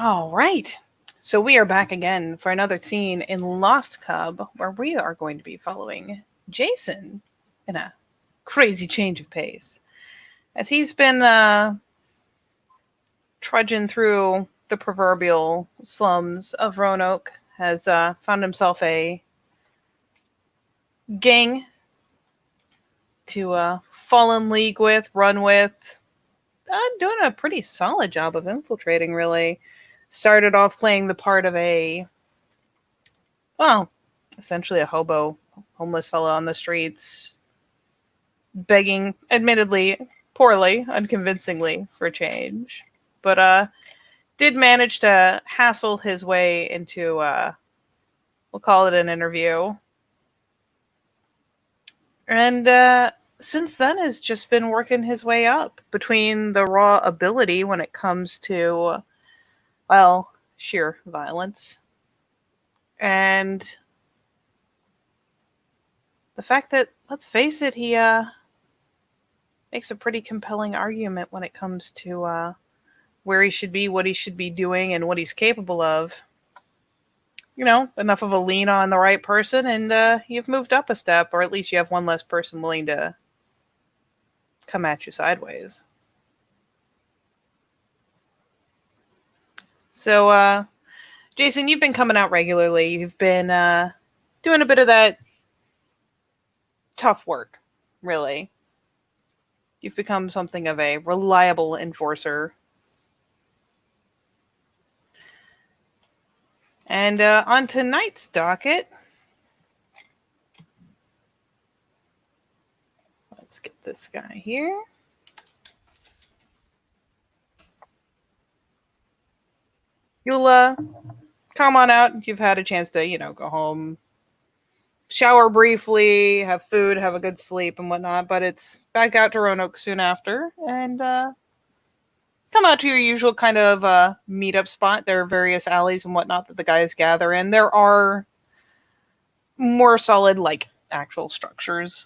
All right. So we are back again for another scene in Lost Cub where we are going to be following Jason in a crazy change of pace. As he's been trudging through the proverbial slums of Roanoke, has found himself a gang to fall in league with, run with, doing a pretty solid job of infiltrating, really. Started off playing the part of well, essentially a hobo, homeless fellow on the streets, begging, admittedly, poorly, unconvincingly, for change. But did manage to hassle his way into, we'll call it an interview. And since then has just been working his way up between the raw ability when it comes to, well, sheer violence and the fact that, let's face it, he makes a pretty compelling argument when it comes to where he should be, what he should be doing, and what he's capable of. You know, enough of a lean on the right person, and you've moved up a step, or at least you have one less person willing to come at you sideways. So, Jason, you've been coming out regularly. You've been doing a bit of that tough work, really. You've become something of a reliable enforcer. And on tonight's docket, let's get this guy here. You'll come on out. You've had a chance to, go home, shower briefly, have food, have a good sleep and whatnot, but it's back out to Roanoke soon after, and come out to your usual kind of meetup spot. There are various alleys and whatnot that the guys gather in. There are more solid, like, actual structures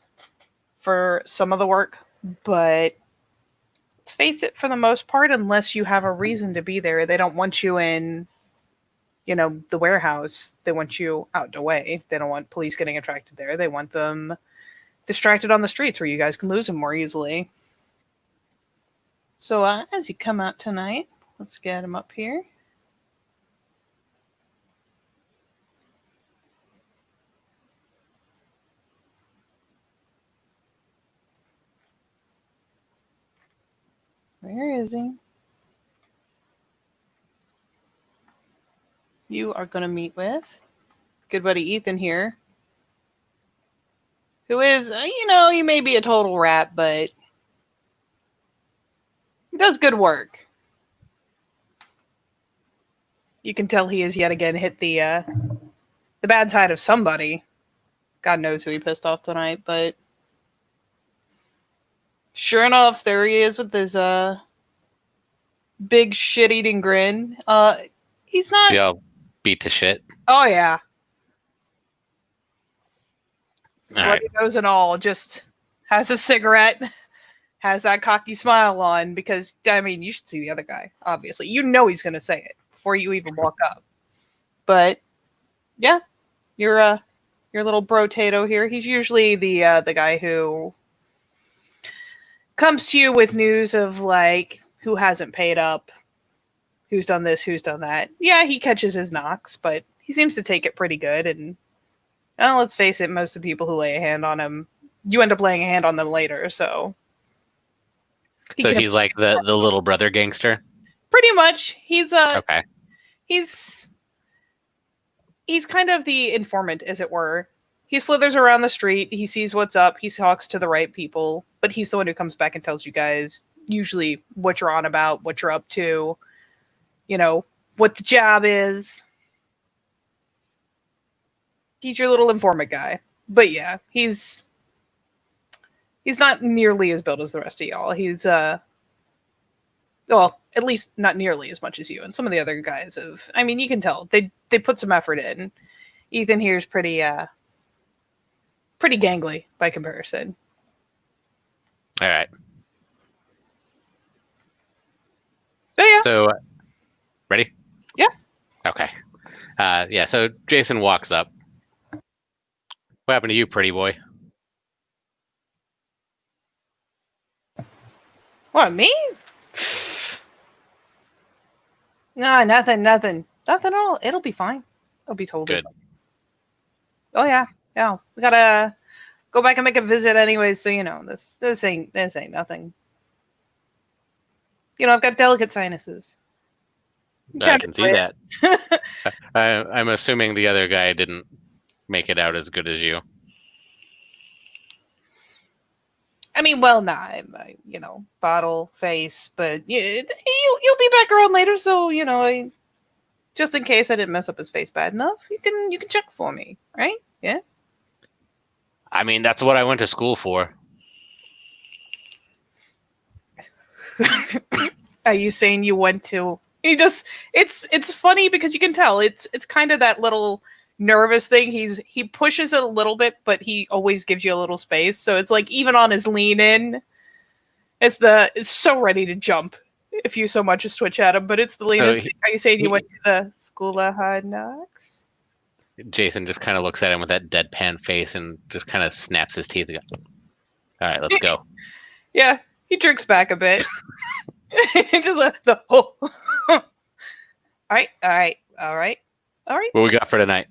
for some of the work, but let's face it, for the most part, unless you have a reason to be there, they don't want you in, the warehouse. They want you out and away. They don't want police getting attracted there. They want them distracted on the streets where you guys can lose them more easily. So as you come out tonight, let's get him up here. Where is he? You are going to meet with good buddy Ethan here, who is, he may be a total rat, but he does good work. You can tell he has yet again hit the bad side of somebody. God knows who he pissed off tonight, but sure enough, there he is with his big shit-eating grin. He's not. Yeah, beat to shit. Oh yeah. Bloody Right. nose and all, just has a cigarette, has that cocky smile on, because, I mean, you should see the other guy, obviously. You know he's going to say it before you even walk up. But, yeah, your little bro-tato here, he's usually the guy who comes to you with news of, like, who hasn't paid up, who's done this, who's done that. Yeah, he catches his knocks, but he seems to take it pretty good, and well, let's face it, most of the people who lay a hand on him, you end up laying a hand on them later, so. He's like the little brother gangster? Pretty much. He's Okay. He's kind of the informant, as it were. He slithers around the street, he sees what's up, he talks to the right people, but he's the one who comes back and tells you guys usually what you're on about, what you're up to, what the job is. He's your little informant guy. But yeah, he's not nearly as built as the rest of y'all. He's well, at least not nearly as much as you. And some of the other guys have, I mean, you can tell they put some effort in. Ethan here's pretty gangly by comparison. All right. But yeah. So, ready? Yeah, so Jason walks up. What happened to you, pretty boy? What, me? No, nothing at all. It'll be fine. It'll be totally Good. fine. Oh yeah, yeah. We gotta go back and make a visit anyways. So this ain't nothing. I've got delicate sinuses. I can see that. I'm assuming the other guy didn't make it out as good as you. I mean, well, nah, bottle face, but you'll be back around later. So just in case I didn't mess up his face bad enough, you can check for me, right? Yeah. I mean, that's what I went to school for. Are you saying you went to? It's funny because you can tell it's kind of that little nervous thing. He pushes it a little bit, but he always gives you a little space. So it's like even on his lean in, it's so ready to jump if you so much as switch at him. But it's the lean in. Are you saying you went to the School of Hard Knocks? Jason just kind of looks at him with that deadpan face and just kind of snaps his teeth. All right, let's go. Yeah, he jerks back a bit. Just all right. What we got for tonight?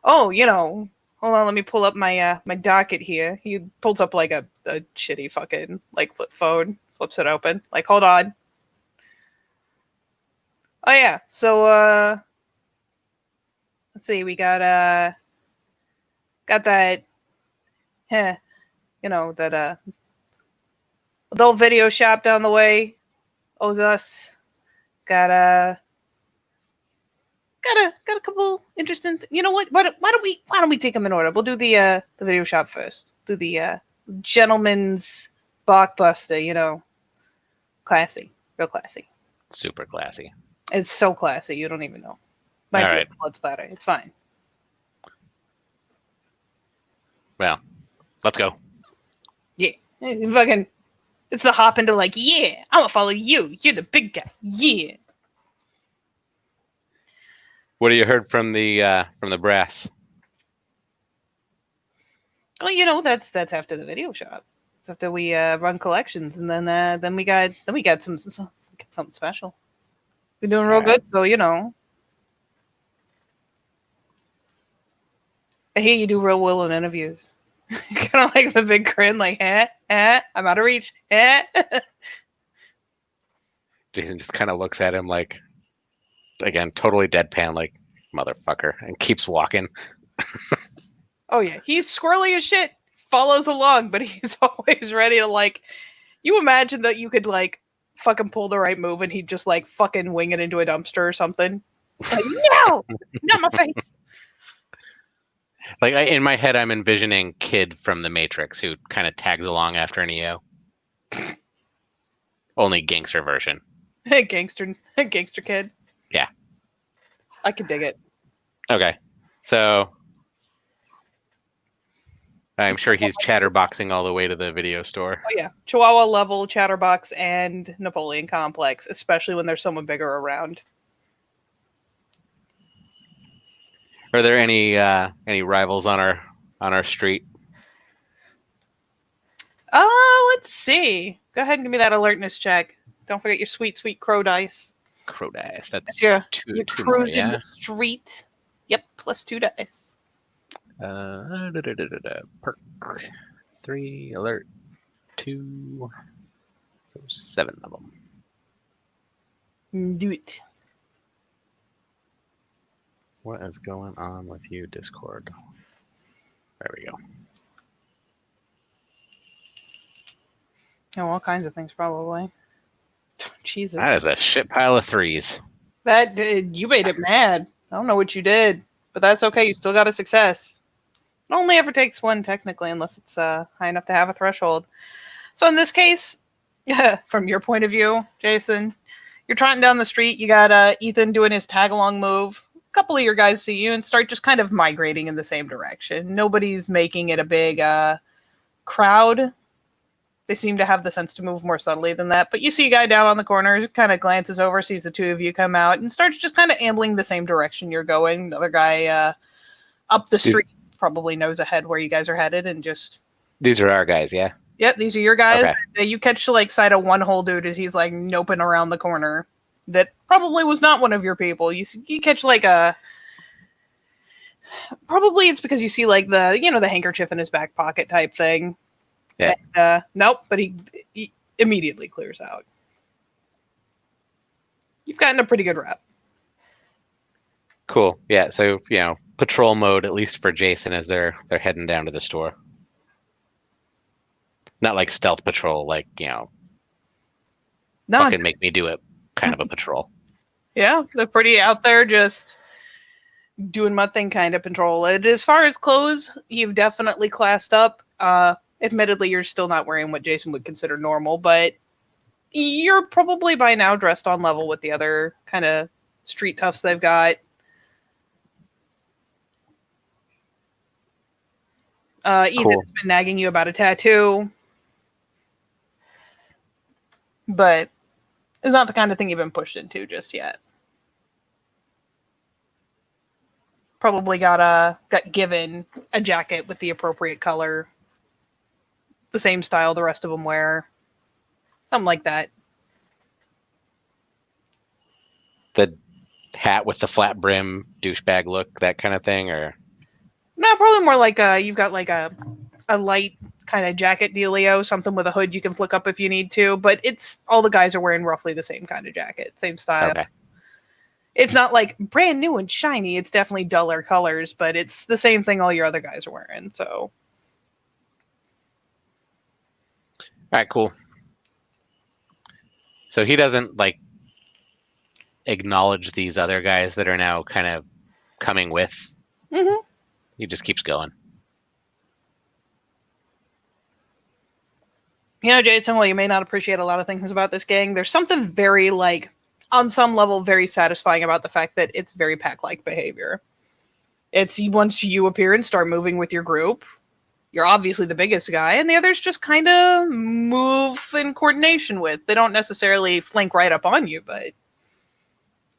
Oh, hold on. Let me pull up my my docket here. He pulls up like a shitty fucking like flip phone, flips it open. Like, hold on. Oh yeah. So let's see. We got that. That adult video shop down the way owes us. Got a couple interesting. You know what? Why don't we take them in order? We'll do the video shop first. Do the gentleman's blockbuster. Classy, real classy. Super classy. It's so classy. You don't even know. All right. Blood splatter. It's fine. Well, let's go. Yeah, fucking. It's the hop into like, yeah, I'm gonna follow you. You're the big guy. Yeah. What have you heard from the brass? Well, that's after the video shop. It's after we run collections, and then we got something special. We're doing real good, so I hear you do real well in interviews. Kind of like the big grin, like, I'm out of reach. Jason just kind of looks at him like, again, totally deadpan, like, motherfucker, and keeps walking. Oh yeah, he's squirrely as shit. Follows along, but he's always ready to like. You imagine that you could like fucking pull the right move, and he'd just like fucking wing it into a dumpster or something. Like, no, not my face. Like in my head, I'm envisioning Kid from The Matrix who kind of tags along after Neo. Only gangster version. Gangster kid. Yeah, I could dig it. Okay, so I'm sure he's chatterboxing all the way to the video store. Oh yeah, Chihuahua level chatterbox and Napoleon complex, especially when there's someone bigger around. Are there any rivals on our street? Let's see. Go ahead and give me that alertness check. Don't forget your sweet crow dice. Crow dice. That's your two cruising more, yeah? the street. Yep, plus 2 dice. Perk 3, alert 2, so 7 of them. Do it. What is going on with you, Discord? There we go. Oh, all kinds of things, probably. Jesus. That is a shit pile of 3s. That you made it mad. I don't know what you did, but that's okay. You still got a success. It only ever takes one, technically, unless it's high enough to have a threshold. So in this case, from your point of view, Jason, you're trotting down the street. You got Ethan doing his tag-along move. A couple of your guys see you and start just kind of migrating in the same direction. Nobody's making it a big crowd. They seem to have the sense to move more subtly than that. But you see a guy down on the corner, kind of glances over, sees the two of you come out, and starts just kind of ambling the same direction you're going. Another guy up the street probably knows ahead where you guys are headed, and just... These are our guys, yeah? Yep, these are your guys. Okay. You catch like sight of one whole dude as he's like noping around the corner. That probably was not one of your people. You catch like a... Probably it's because you see like the the handkerchief in his back pocket type thing. Yeah. And, nope, but he immediately clears out. You've gotten a pretty good rep. Cool. Yeah. So patrol mode at least for Jason as they're heading down to the store. Not like stealth patrol, like fucking make me do it kind of a patrol. Yeah, they're pretty out there, just doing my thing kind of patrol. As far as clothes, you've definitely classed up. Admittedly, you're still not wearing what Jason would consider normal, but you're probably by now dressed on level with the other kind of street toughs they've got. Ethan's been nagging you about a tattoo, but it's not the kind of thing you've been pushed into just yet. Probably got given a jacket with the appropriate color. The same style the rest of them wear. Something like that. The hat with the flat brim, douchebag look, that kind of thing, or? No, probably more like you've got like a light kind of jacket dealio, something with a hood you can flick up if you need to, but it's all the guys are wearing roughly the same kind of jacket, same style. Okay. It's not like brand new and shiny, it's definitely duller colors, but it's the same thing all your other guys are wearing, so... All right, cool. So he doesn't like acknowledge these other guys that are now kind of coming with. Mm-hmm. He just keeps going. Jason, while you may not appreciate a lot of things about this gang, there's something very, like, on some level, very satisfying about the fact that it's very pack-like behavior. It's once you appear and start moving with your group, you're obviously the biggest guy, and the others just kind of move in coordination with. They don't necessarily flank right up on you, but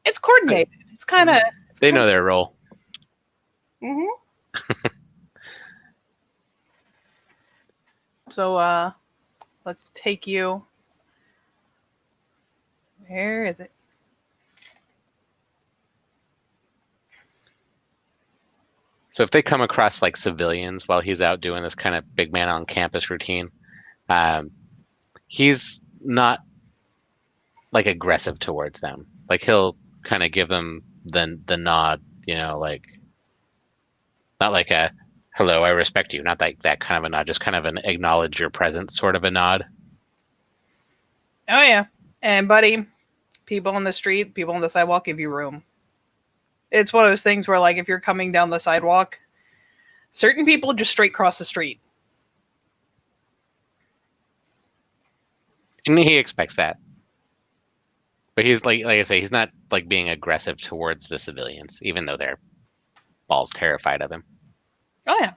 it's coordinated. It's kind of... They know their role. Mm-hmm. So, let's take you... Where is it? So if they come across like civilians while he's out doing this kind of big man on campus routine, he's not like aggressive towards them. Like he'll kind of give them the nod, like not like a hello, I respect you, not like that kind of a nod, just kind of an acknowledge your presence sort of a nod. Oh yeah. And buddy, people on the street, people on the sidewalk give you room. It's one of those things where, like, if you're coming down the sidewalk, certain people just straight cross the street. And he expects that. But he's like I say, he's not like being aggressive towards the civilians, even though they're balls terrified of him. Oh yeah.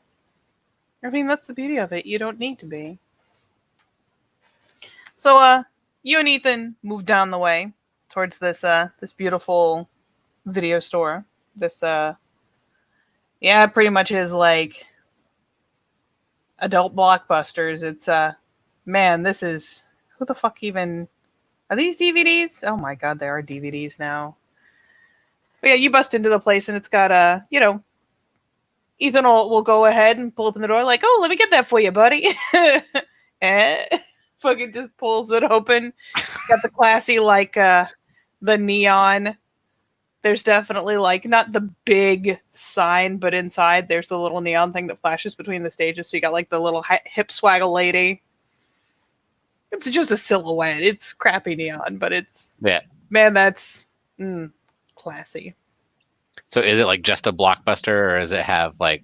I mean, that's the beauty of it. You don't need to be. So, you and Ethan move down the way towards this beautiful video store. This pretty much is like adult blockbusters. It's man, this is... Who the fuck even... Are these DVDs? Oh my god, they are DVDs now. But yeah, you bust into the place and it's got Ethan will go ahead and pull open the door like, oh, let me get that for you, buddy. And fucking just pulls it open. Got the classy, like, the neon. There's definitely, like, not the big sign, but inside there's the little neon thing that flashes between the stages. So you got, like, the little hip swaggle lady. It's just a silhouette. It's crappy neon, but it's... Yeah. Man, that's classy. So is it, like, just a blockbuster, or does it have, like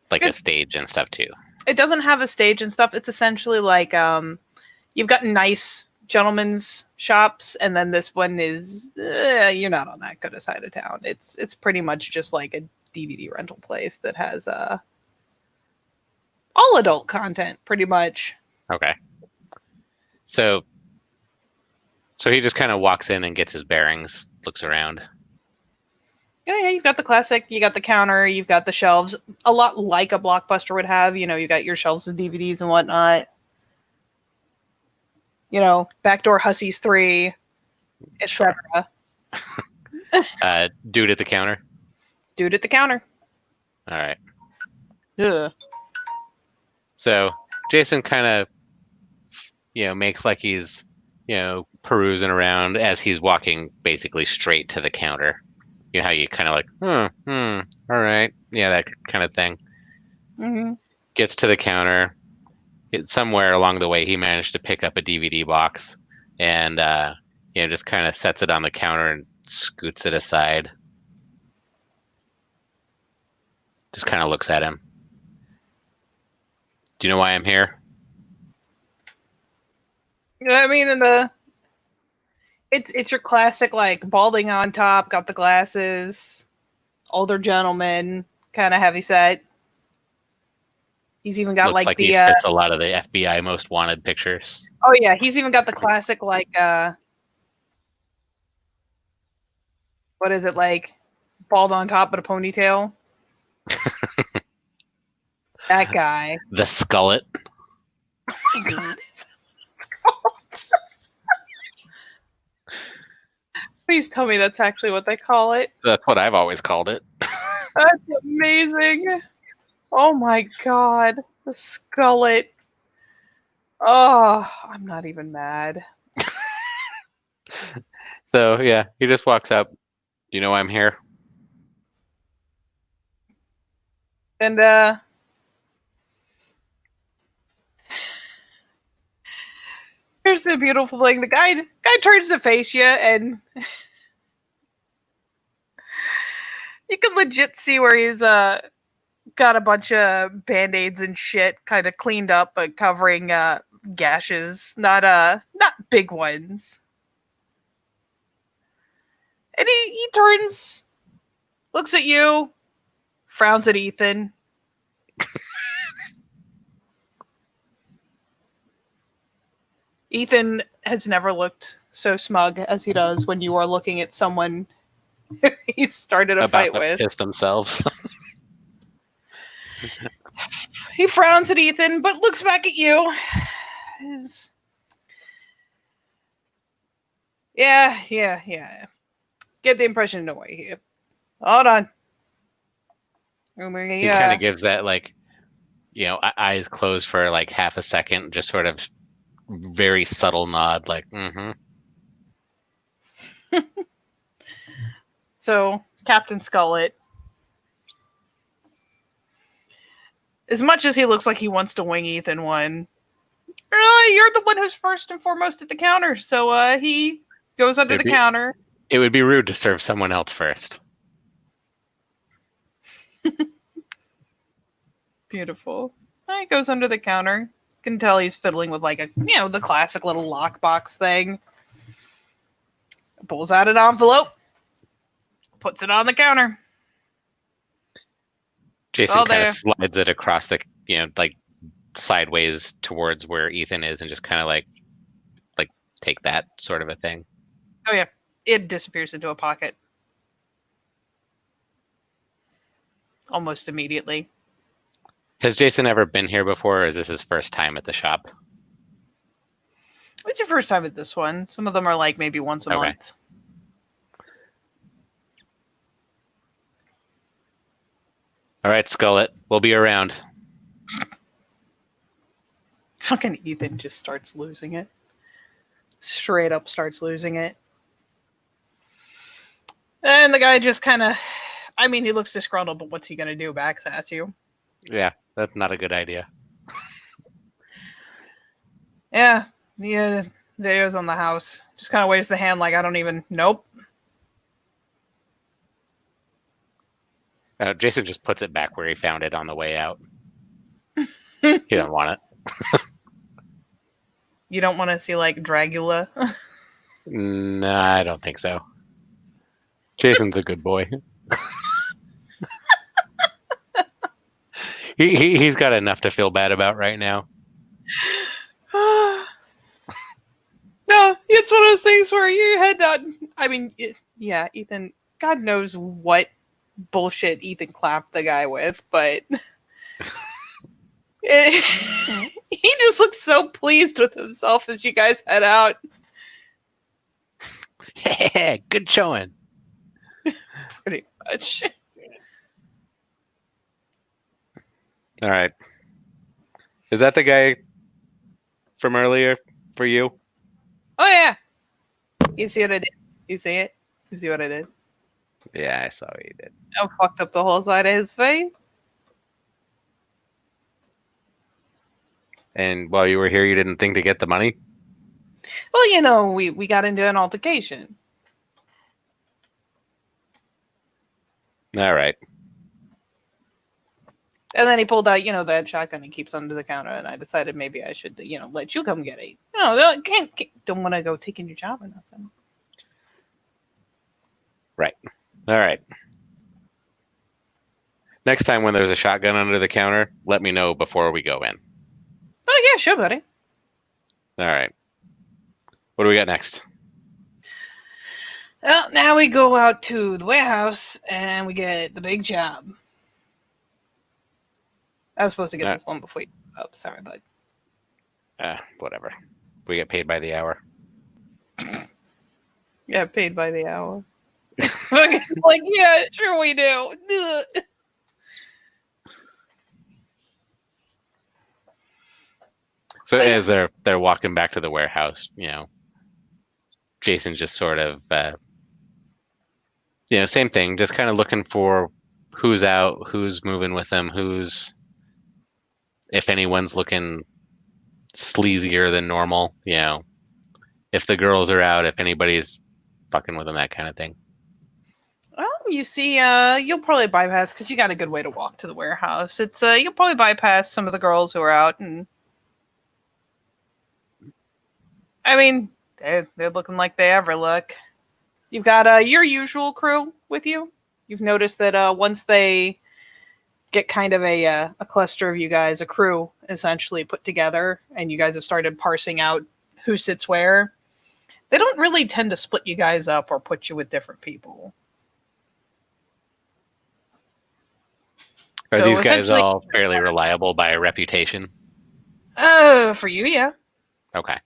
a stage and stuff, too? It doesn't have a stage and stuff. It's essentially, like, you've got nice gentlemen's shops, and then this one is you're not on that good a side of town. It's pretty much just like a DVD rental place that has all adult content pretty much. Okay. So he just kind of walks in and gets his bearings, looks around. Yeah, you've got the classic, you got the counter, you've got the shelves, a lot like a Blockbuster would have. You got your shelves of DVDs and whatnot. Backdoor Hussies 3, etc. Dude at the counter. Dude at the counter. All right. Ugh. So Jason kind of, makes like he's, perusing around as he's walking basically straight to the counter. You know how you kind of like, all right, yeah, that kind of thing. Mm-hmm. Gets to the counter. Somewhere along the way, he managed to pick up a DVD box and, just kind of sets it on the counter and scoots it aside. Just kind of looks at him. Do you know why I'm here? You know what I mean? It's your classic, like, balding on top, got the glasses, older gentleman, kind of heavy set. He's even got Looks like the he fits a lot of the FBI most wanted pictures. oh yeah, he's even got the classic, like, what is it, like, bald on top but a ponytail? That guy. The skullet. Oh my god, is that what it's called? Please tell me that's actually what they call it. That's what I've always called it. That's amazing. Oh my god. The skullet. Oh, I'm not even mad. So yeah, he just walks up. Do you know why I'm here? And here's the beautiful thing. The guy turns to face you, and you can legit see where he's got a bunch of band-aids and shit kind of cleaned up, but covering gashes, not big ones. And he turns, looks at you, frowns at Ethan. Ethan has never looked so smug as he does when you are looking at someone he started a fight with. Piss themselves. He frowns at Ethan, but looks back at you. Yeah. Get the impression, no way. Hold on. He kind of gives that, like, eyes closed for like half a second, just sort of very subtle nod, like, mm-hmm. So, Captain Skullet, as much as he looks like he wants to wing Ethan one, you're the one who's first and foremost at the counter. So he goes under the counter. It would be rude to serve someone else first. Beautiful. He goes under the counter. You can tell he's fiddling with, like, the classic little lockbox thing. Pulls out an envelope. Puts it on the counter. Jason kind of slides it across the, like sideways towards where Ethan is, and just kind of like take that sort of a thing. Oh yeah, it disappears into a pocket almost immediately. Has Jason ever been here before, or is this his first time at the shop? It's your first time at this one. Some of them are like maybe once a month. All right, Skullet, we'll be around. Fucking Ethan just starts losing it. Straight up starts losing it. And the guy just kind of, he looks disgruntled, but what's he going to do? Backsass you? Yeah, that's not a good idea. Yeah, videos on the house. Just kind of waves the hand like, I don't even, nope. Jason just puts it back where he found it on the way out. He doesn't want it. You don't want to see, like, Dragula? No, I don't think so. Jason's a good boy. He's got enough to feel bad about right now. it's one of those things where you had not. I mean, yeah, Ethan. God knows what bullshit Ethan clapped the guy with, but he just looks so pleased with himself as you guys head out. Good showing. Pretty much. All right. Is that the guy from earlier for you? Oh yeah. You see what I did? You see it? You see what I did? Yeah, I saw what you did. I fucked up the whole side of his face. And while you were here, you didn't think to get the money? Well, you know, we got into an altercation. All right. And then he pulled out, that shotgun he keeps under the counter, and I decided maybe I should, let you come get it. No, don't want to go taking your job or nothing. Right. All right. Next time when there's a shotgun under the counter, let me know before we go in. Oh yeah, sure, buddy. All right. What do we got next? Well, now we go out to the warehouse and we get the big job. I was supposed to get this one before you. Oh, sorry, bud. Whatever. We get paid by the hour. Yeah, paid by the hour. Like, yeah, sure we do. So as they're walking back to the warehouse, Jason just sort of, same thing, just kind of looking for who's out, who's moving with them, if anyone's looking sleazier than normal, if the girls are out, if anybody's fucking with them, that kind of thing. Well, you see, you'll probably bypass, because you got a good way to walk to the warehouse. It's you'll probably bypass some of the girls who are out, and I mean, they're looking like they ever look. You've got your usual crew with you. You've noticed that once they get kind of a cluster of you guys, a crew essentially put together, and you guys have started parsing out who sits where, they don't really tend to split you guys up or put you with different people. Are these guys all fairly reliable by reputation? For you, yeah. Okay.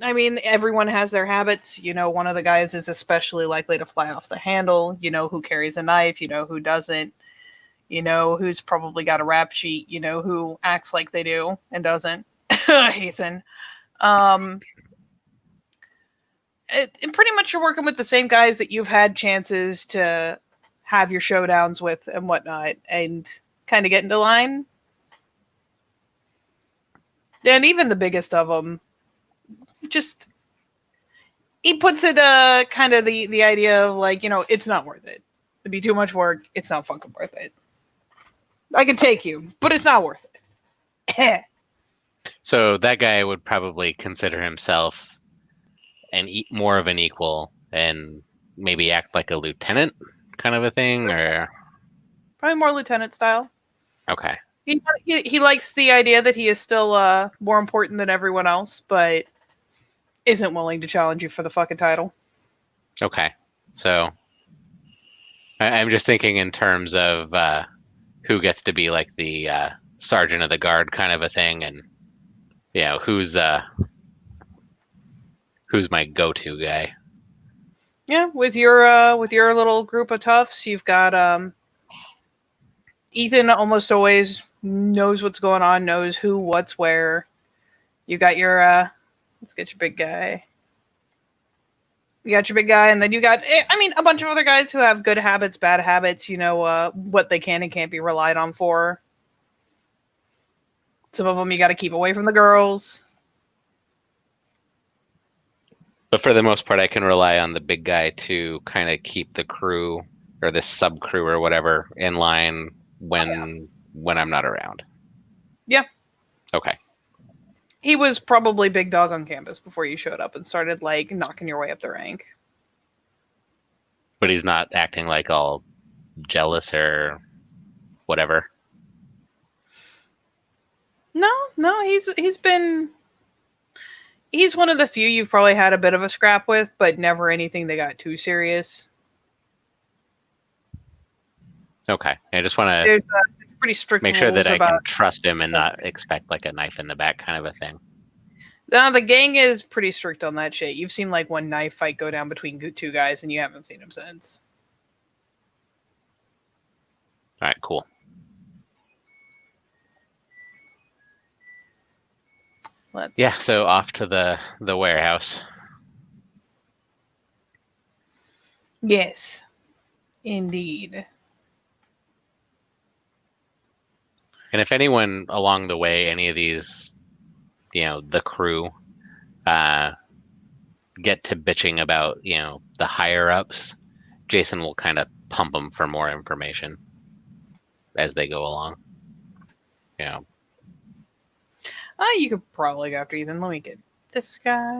I mean, everyone has their habits. One of the guys is especially likely to fly off the handle. Who carries a knife. Who doesn't. Who's probably got a rap sheet. Who acts like they do and doesn't. Ethan. And pretty much you're working with the same guys that you've had chances to have your showdowns with and whatnot, and kind of get into line. And even the biggest of them, just he puts it kind of the idea of like, it's not worth it. It'd be too much work. It's not fucking worth it. I can take you, but it's not worth it. So that guy would probably consider himself more of an equal and maybe act like a lieutenant kind of a thing, or probably more lieutenant style. Okay. He likes the idea that he is still more important than everyone else, but isn't willing to challenge you for the fucking title. Okay. So I'm just thinking in terms of who gets to be like the sergeant of the guard kind of a thing, and who's my go-to guy. Yeah, with your little group of toughs, you've got Ethan almost always knows what's going on, knows who, what's where. You got your let's get your big guy. You got your big guy, and then you got, a bunch of other guys who have good habits, bad habits, what they can and can't be relied on for. Some of them you got to keep away from the girls. But for the most part, I can rely on the big guy to kind of keep the crew or this sub crew or whatever in line when I'm not around. Yeah. Okay. He was probably big dog on campus before you showed up and started like knocking your way up the rank. But he's not acting like all jealous or whatever. No, he's been He's one of the few you've probably had a bit of a scrap with, but never anything that got too serious. Okay. I just want to There's pretty strict make sure that rules I can about. trust him and not expect like a knife in the back kind of a thing. The gang is pretty strict on that shit. You've seen like one knife fight go down between two guys, and you haven't seen him since. All right, cool. Let's. Yeah, so off to the warehouse. Yes, indeed. And if anyone along the way, any of these, the crew, get to bitching about, the higher ups, Jason will kind of pump them for more information as they go along. You could probably go after Ethan. Let me get this guy.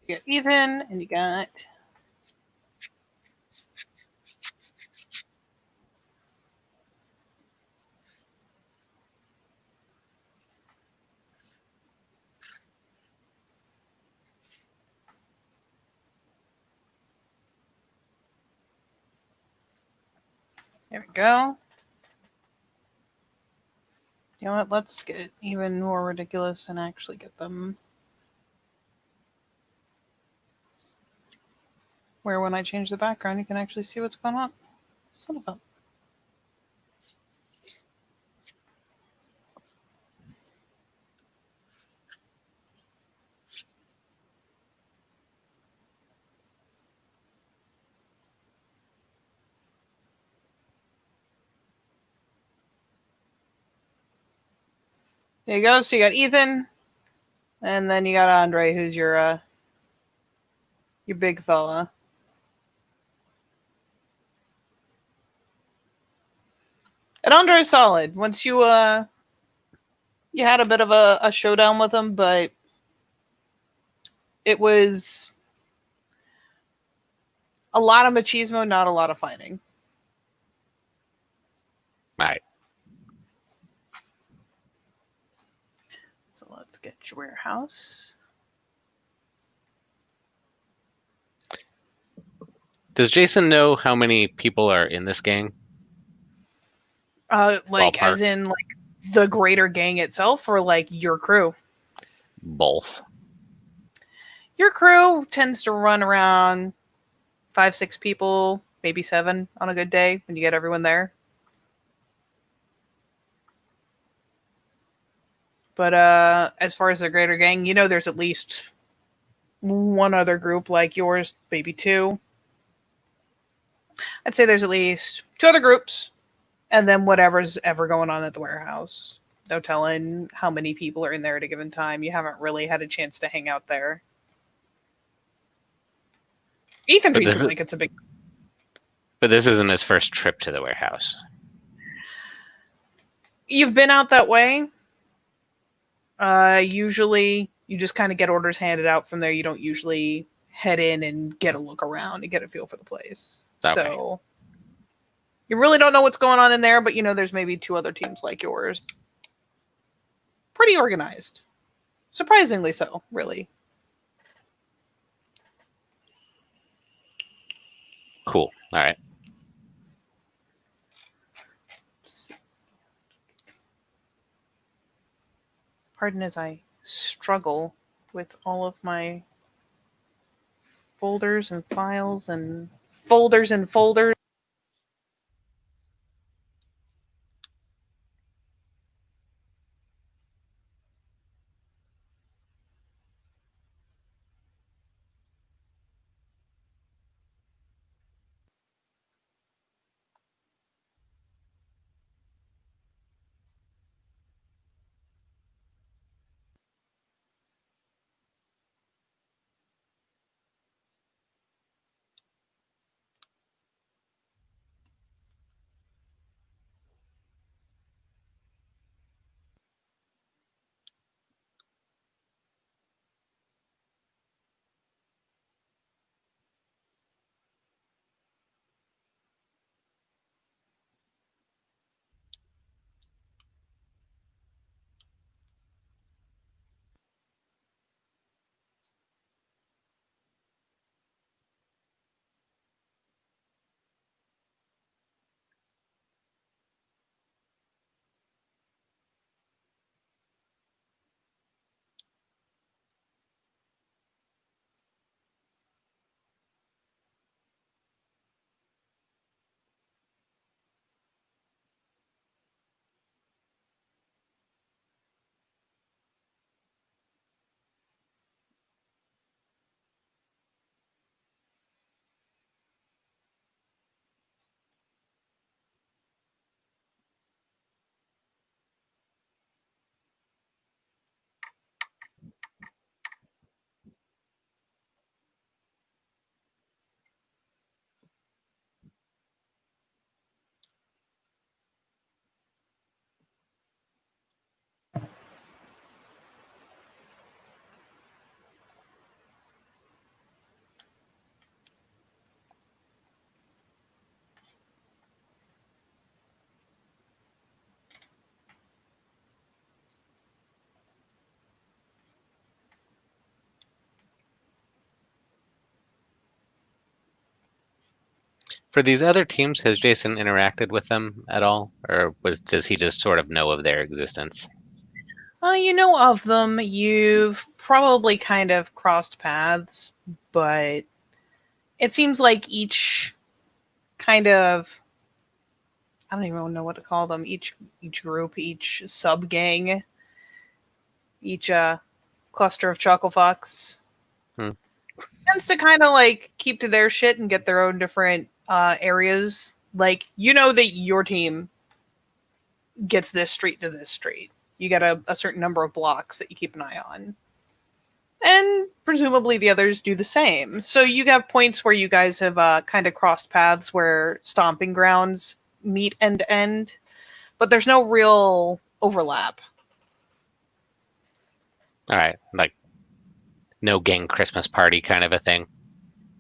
You got Ethan, and you got. There we go. You know what? Let's get even more ridiculous and actually get them. Where when I change the background, you can actually see what's going on. Son of a. There you go. So you got Ethan, and then you got Andre, who's your big fella. And Andre's solid. Once you had a bit of a showdown with him, but it was a lot of machismo, not a lot of fighting. All right. So let's get your warehouse. Does Jason know how many people are in this gang? Like Ballpark. as in like the greater gang itself, or like your crew? Both. Your crew tends to run around 5-6 people, maybe 7 on a good day when you get everyone there. But as far as the greater gang, there's at least one other group like yours, maybe 2. I'd say there's at least 2 other groups, and then whatever's ever going on at the warehouse. No telling how many people are in there at a given time. You haven't really had a chance to hang out there. Ethan treats it like it's a big. But this isn't his first trip to the warehouse. You've been out that way. Usually, you just kind of get orders handed out from there. You don't usually head in and get a look around and get a feel for the place. Okay. So you really don't know what's going on in there, but there's maybe 2 other teams like yours. Pretty organized. Surprisingly so, really. Cool. All right. Pardon as I struggle with all of my folders and files and folders and folders. For these other teams, has Jason interacted with them at all, or does he just sort of know of their existence? You know of them. You've probably kind of crossed paths, but it seems like each kind of, I don't even know what to call them. Each group, each sub gang, each cluster of chuckle fucks Hmm. tends to kind of like keep to their shit and get their own different areas. Like, you know that your team gets this street to this street. You get a certain number of blocks that you keep an eye on. And presumably the others do the same. So you have points where you guys have kind of crossed paths where stomping grounds meet end to end, but there's no real overlap. All right, like no gang Christmas party kind of a thing.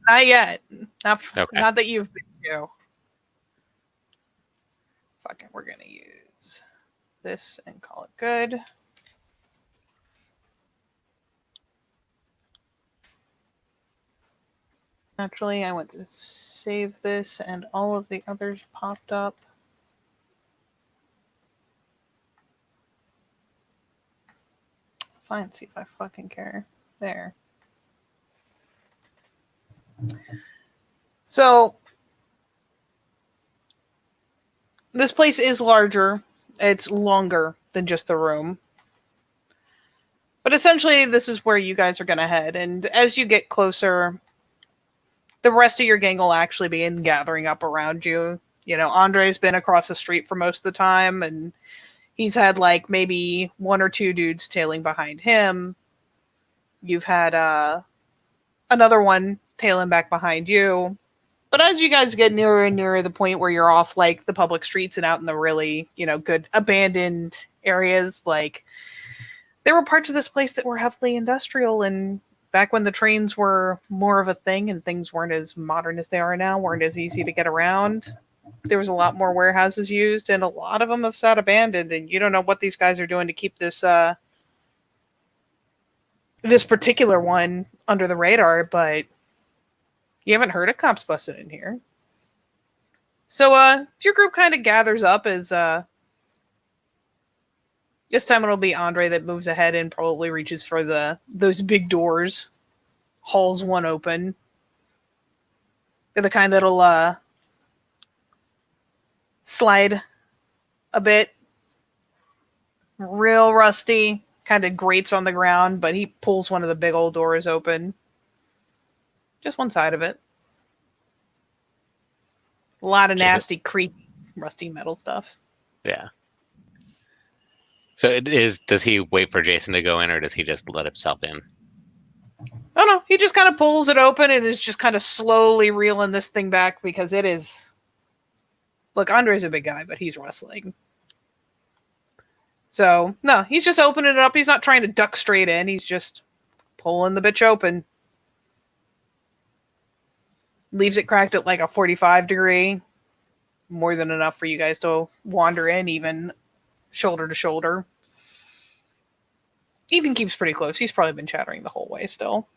Not yet. Okay. Not that you've been to. Fucking, we're gonna use this and call it good. Naturally, I went to save this and all of the others popped up. Fine, see if I fucking care. There. So, this place is larger. It's longer than just the room. But essentially, this is where you guys are going to head. And as you get closer, the rest of your gang will actually begin gathering up around you. You know, Andre's been across the street for most of the time, and he's had like maybe one or two dudes tailing behind him. You've had another one tailing back behind you. But as you guys get nearer and nearer the point where you're off like the public streets and out in the really, you know, good abandoned areas, like there were parts of this place that were heavily industrial, and back when the trains were more of a thing and things weren't as modern as they are now, weren't as easy to get around, there was a lot more warehouses used, and a lot of them have sat abandoned, and you don't know what these guys are doing to keep this this particular one under the radar, but you haven't heard of cops busted in here. So your group kind of gathers up as this time it'll be Andre that moves ahead and probably reaches for those big doors, hauls one open. They're the kind that'll slide a bit. Real rusty, kind of grates on the ground, but he pulls one of the big old doors open. Just one side of it. A lot of nasty, creepy, rusty metal stuff. Yeah. So it is. Does he wait for Jason to go in, or does he just let himself in? Oh no, he just kind of pulls it open and is just kind of slowly reeling this thing back because it is. Look, Andre's a big guy, but he's wrestling. So no, he's just opening it up. He's not trying to duck straight in. He's just pulling the bitch open. Leaves it cracked at like a 45 degree. More than enough for you guys to wander in, even shoulder to shoulder. Ethan keeps pretty close. He's probably been chattering the whole way still.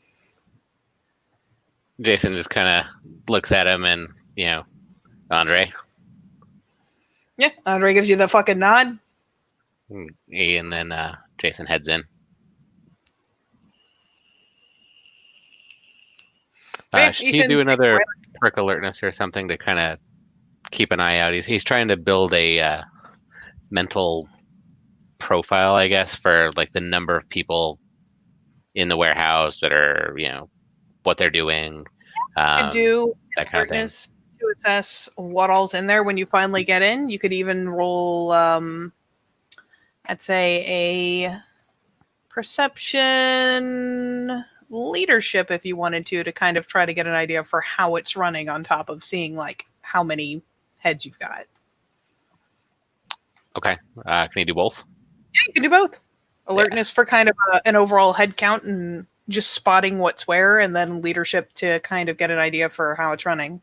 Jason just kind of looks at him and, you know, Andre. Yeah, Andre gives you the fucking nod. And then Jason heads in. Should he do another perk alertness or something to kind of keep an eye out? He's trying to build a mental profile, I guess, for like the number of people in the warehouse that are, you know, what they're doing. You could do that kind of thing to assess what all's in there when you finally get in. You could even roll, I'd say, a perception leadership if you wanted to kind of try to get an idea for how it's running on top of seeing like how many heads you've got. Okay. Can you do both? Yeah, you can do both. Alertness for kind of an overall head count and just spotting what's where, and then leadership to kind of get an idea for how it's running.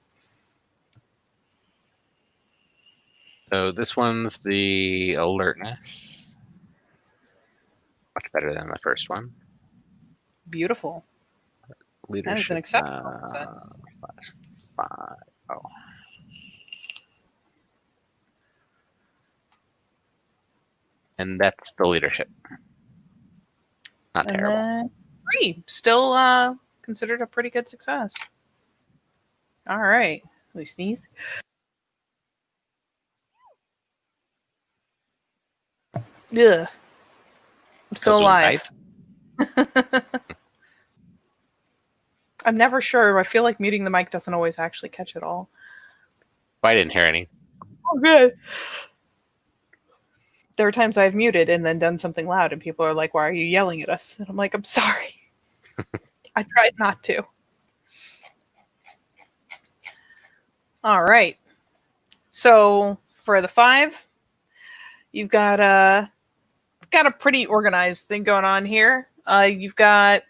So this one's the alertness. Much better than the first one. Beautiful. Leadership. That is an exceptional success. /5. Oh. And that's the leadership. Not And terrible. then 3, still considered a pretty good success. All right. Let me sneeze. Ugh. I'm still 'Cause we alive. died? I'm never sure. I feel like muting the mic doesn't always actually catch it all. Well, I didn't hear any. Oh, good. There are times I've muted and then done something loud, and people are like, "Why are you yelling at us?" And I'm like, "I'm sorry. I tried not to." All right. So for the 5, you've got a pretty organized thing going on here. You've got,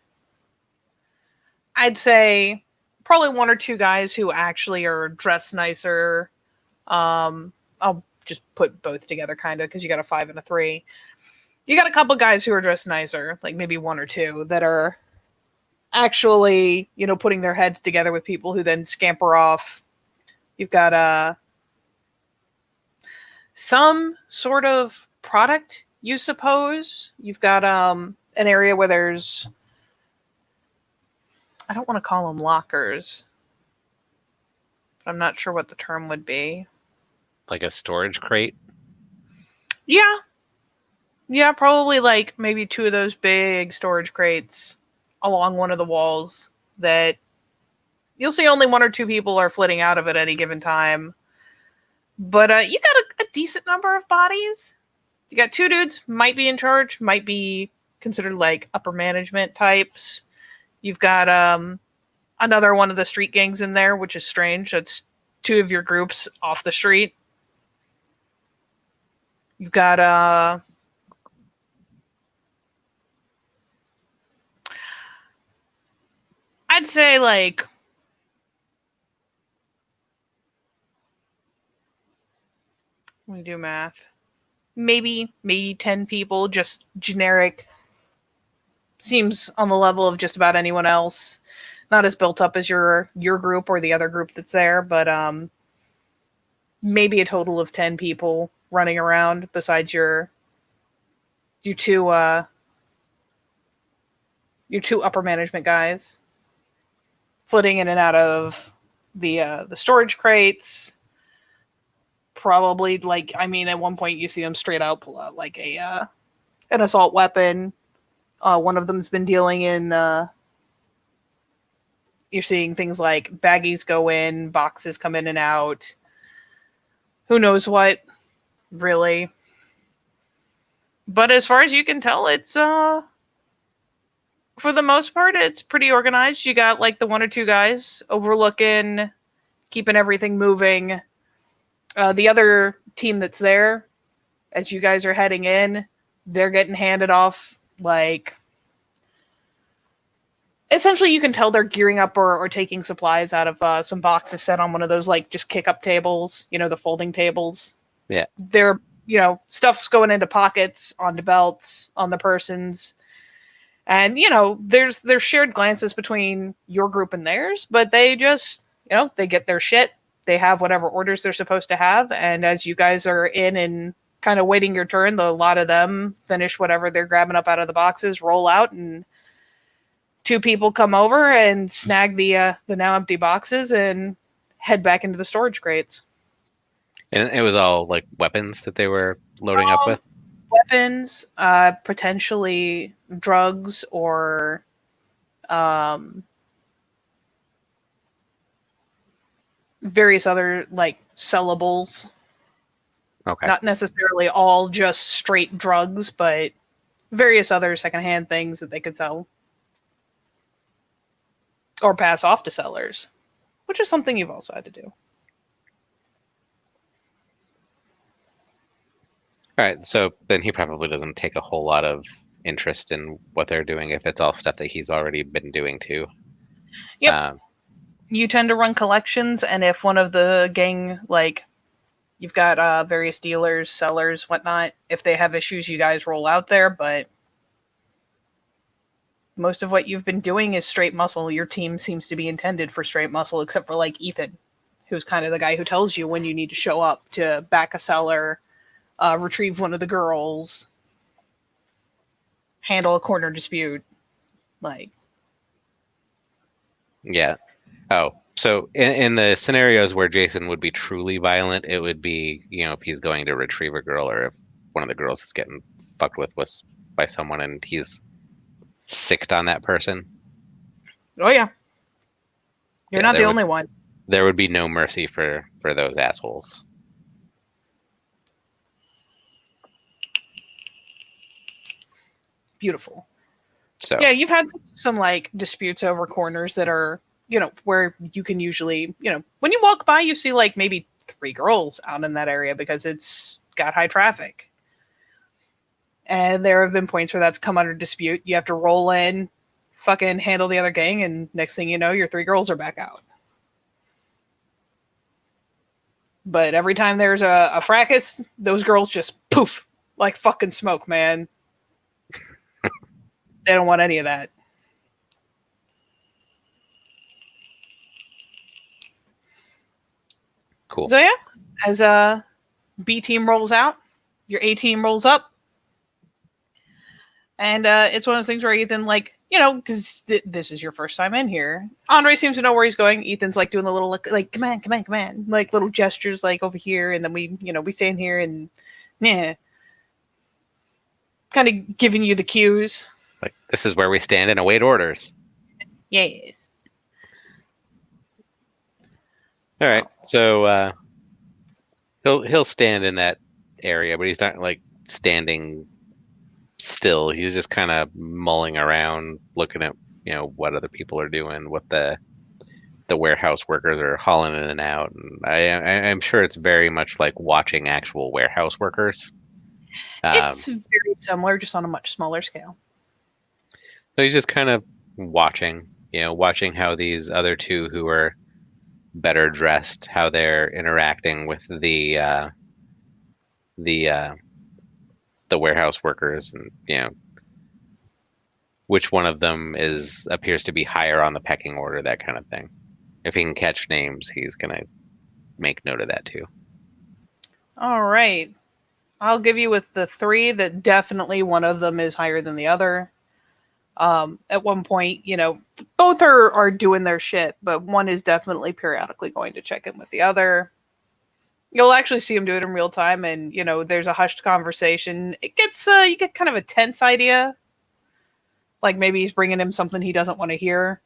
I'd say, probably 1 or 2 guys who actually are dressed nicer. I'll just put both together, kind of, because you got a 5 and a 3. You got a couple guys who are dressed nicer, like maybe 1 or 2 that are actually, putting their heads together with people who then scamper off. You've got some sort of product, you suppose. You've got an area where there's, I don't want to call them lockers, but I'm not sure what the term would be. Like a storage crate? Yeah. Yeah, probably like maybe 2 of those big storage crates along one of the walls that you'll see only 1 or 2 people are flitting out of at any given time. But you got a decent number of bodies. You got 2 dudes, might be in charge, might be considered like upper management types. You've got another one of the street gangs in there, which is strange. That's 2 of your groups off the street. You've got I'd say like let me do math. Maybe 10 people, just generic. Seems on the level of just about anyone else. Not as built up as your group or the other group that's there, but maybe a total of 10 people running around besides your 2 upper management guys flitting in and out of the storage crates. Probably at one point you see them straight out pull out like an assault weapon. One of them's been dealing in you're seeing things like baggies go in, boxes come in and out. Who knows what, really. But as far as you can tell, it's for the most part, it's pretty organized. You got like the 1 or 2 guys overlooking, keeping everything moving. The other team that's there, as you guys are heading in, they're getting handed off like. Essentially, you can tell they're gearing up or taking supplies out of some boxes set on one of those like just kick up tables, the folding tables. Yeah. They're, stuff's going into pockets, onto belts, on the persons. And, there's shared glances between your group and theirs, but they just, they get their shit. They have whatever orders they're supposed to have. And as you guys are in and kind of waiting your turn, a lot of them finish whatever they're grabbing up out of the boxes, roll out, and 2 people come over and snag the now empty boxes and head back into the storage crates. And it was all like weapons that they were loading up with? Weapons, potentially drugs or various other like sellables. Okay. Not necessarily all just straight drugs, but various other secondhand things that they could sell. Or pass off to sellers, which is something you've also had to do. All right, so then he probably doesn't take a whole lot of interest in what they're doing if it's all stuff that he's already been doing too. Yep. You tend to run collections, and if one of the gang, like, you've got various dealers, sellers, whatnot, if they have issues, you guys roll out there, but most of what you've been doing is straight muscle. Your team seems to be intended for straight muscle, except for, like, Ethan, who's kind of the guy who tells you when you need to show up to back a seller, retrieve one of the girls, handle a corner dispute. Like, Yeah. Oh, so in the scenarios where Jason would be truly violent, it would be, if he's going to retrieve a girl or if one of the girls is getting fucked with by someone and he's sicked on that person. oh yeah, you're Yeah, not the only one. there would be no mercy for those assholes. Beautiful. So Yeah, you've had some like disputes over corners that are, where you can usually, when you walk by, you see like maybe 3 girls out in that area because it's got high traffic. And there have been points where that's come under dispute. You have to roll in, fucking handle the other gang, and next thing you know, your 3 girls are back out. But every time there's a fracas, those girls just poof like fucking smoke, man. They don't want any of that. cool. So yeah, as B team rolls out, your A team rolls up, and it's one of those things where Ethan, like, because this is your first time in here. Andre seems to know where he's going. Ethan's like doing a little like, come on, come on, come on, like little gestures, like over here, and then we stand here and yeah, kind of giving you the cues. Like, this is where we stand and await orders. Yes. All right. So he'll stand in that area, but he's not like standing still. He's just kind of mulling around, looking at what other people are doing, what the warehouse workers are hauling in and out. And I'm sure it's very much like watching actual warehouse workers. It's very similar, just on a much smaller scale. So he's just kind of watching, watching how these other two who are better dressed, how they're interacting with the warehouse workers, and which one of them appears to be higher on the pecking order, that kind of thing. If he can catch names, he's gonna make note of that too. All right. I'll give you with the 3 that definitely one of them is higher than the other. At one point, both are doing their shit, but one is definitely periodically going to check in with the other. You'll actually see him do it in real time, and there's a hushed conversation. It gets you get kind of a tense idea, like maybe he's bringing him something he doesn't want to hear.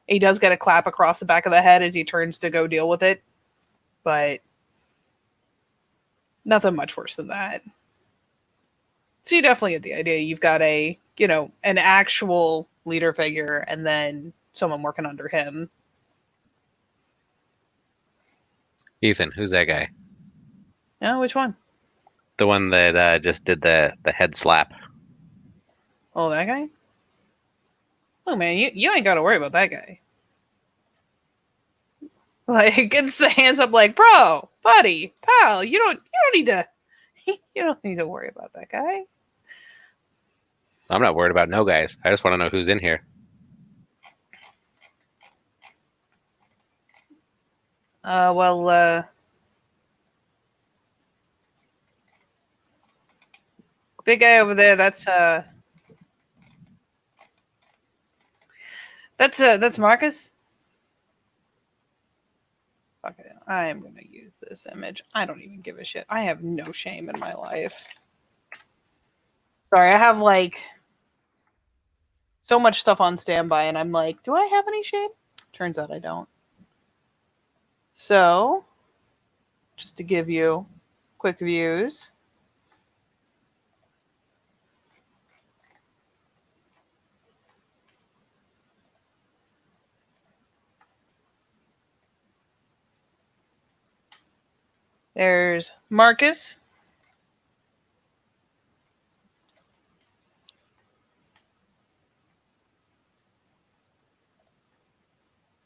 He does get a clap across the back of the head as he turns to go deal with it, but nothing much worse than that. So you definitely get the idea. You've got an actual leader figure and then someone working under him. Ethan, who's that guy? Oh, which one? The one that just did the head slap. Oh, that guy? Oh man, you ain't got to worry about that guy. Like, gets the hands up, like, bro, buddy, pal, you don't need to, you don't need to worry about that guy. I'm not worried about no guys. I just want to know who's in here. Big guy over there. That's Marcus. Okay, I am gonna use this image. I don't even give a shit. I have no shame in my life. Sorry, I have like so much stuff on standby, and I'm like, do I have any shame? Turns out I don't. So, just to give you quick views. There's Marcus.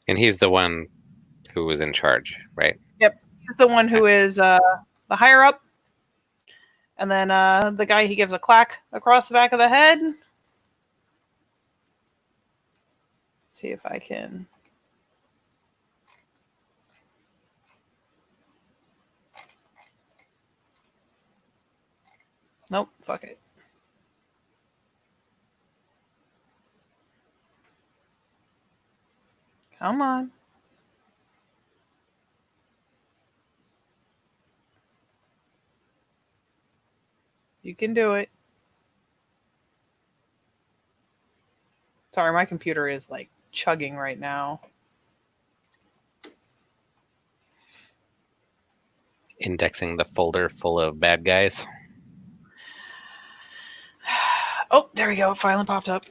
And he's the one who was in charge, right? Yep. He's the one who is the higher up. And then the guy he gives a clack across the back of the head. Let's see if I can. Nope, fuck it. Come on. You can do it. Sorry, my computer is like chugging right now. Indexing the folder full of bad guys. Oh, there we go. It finally popped up.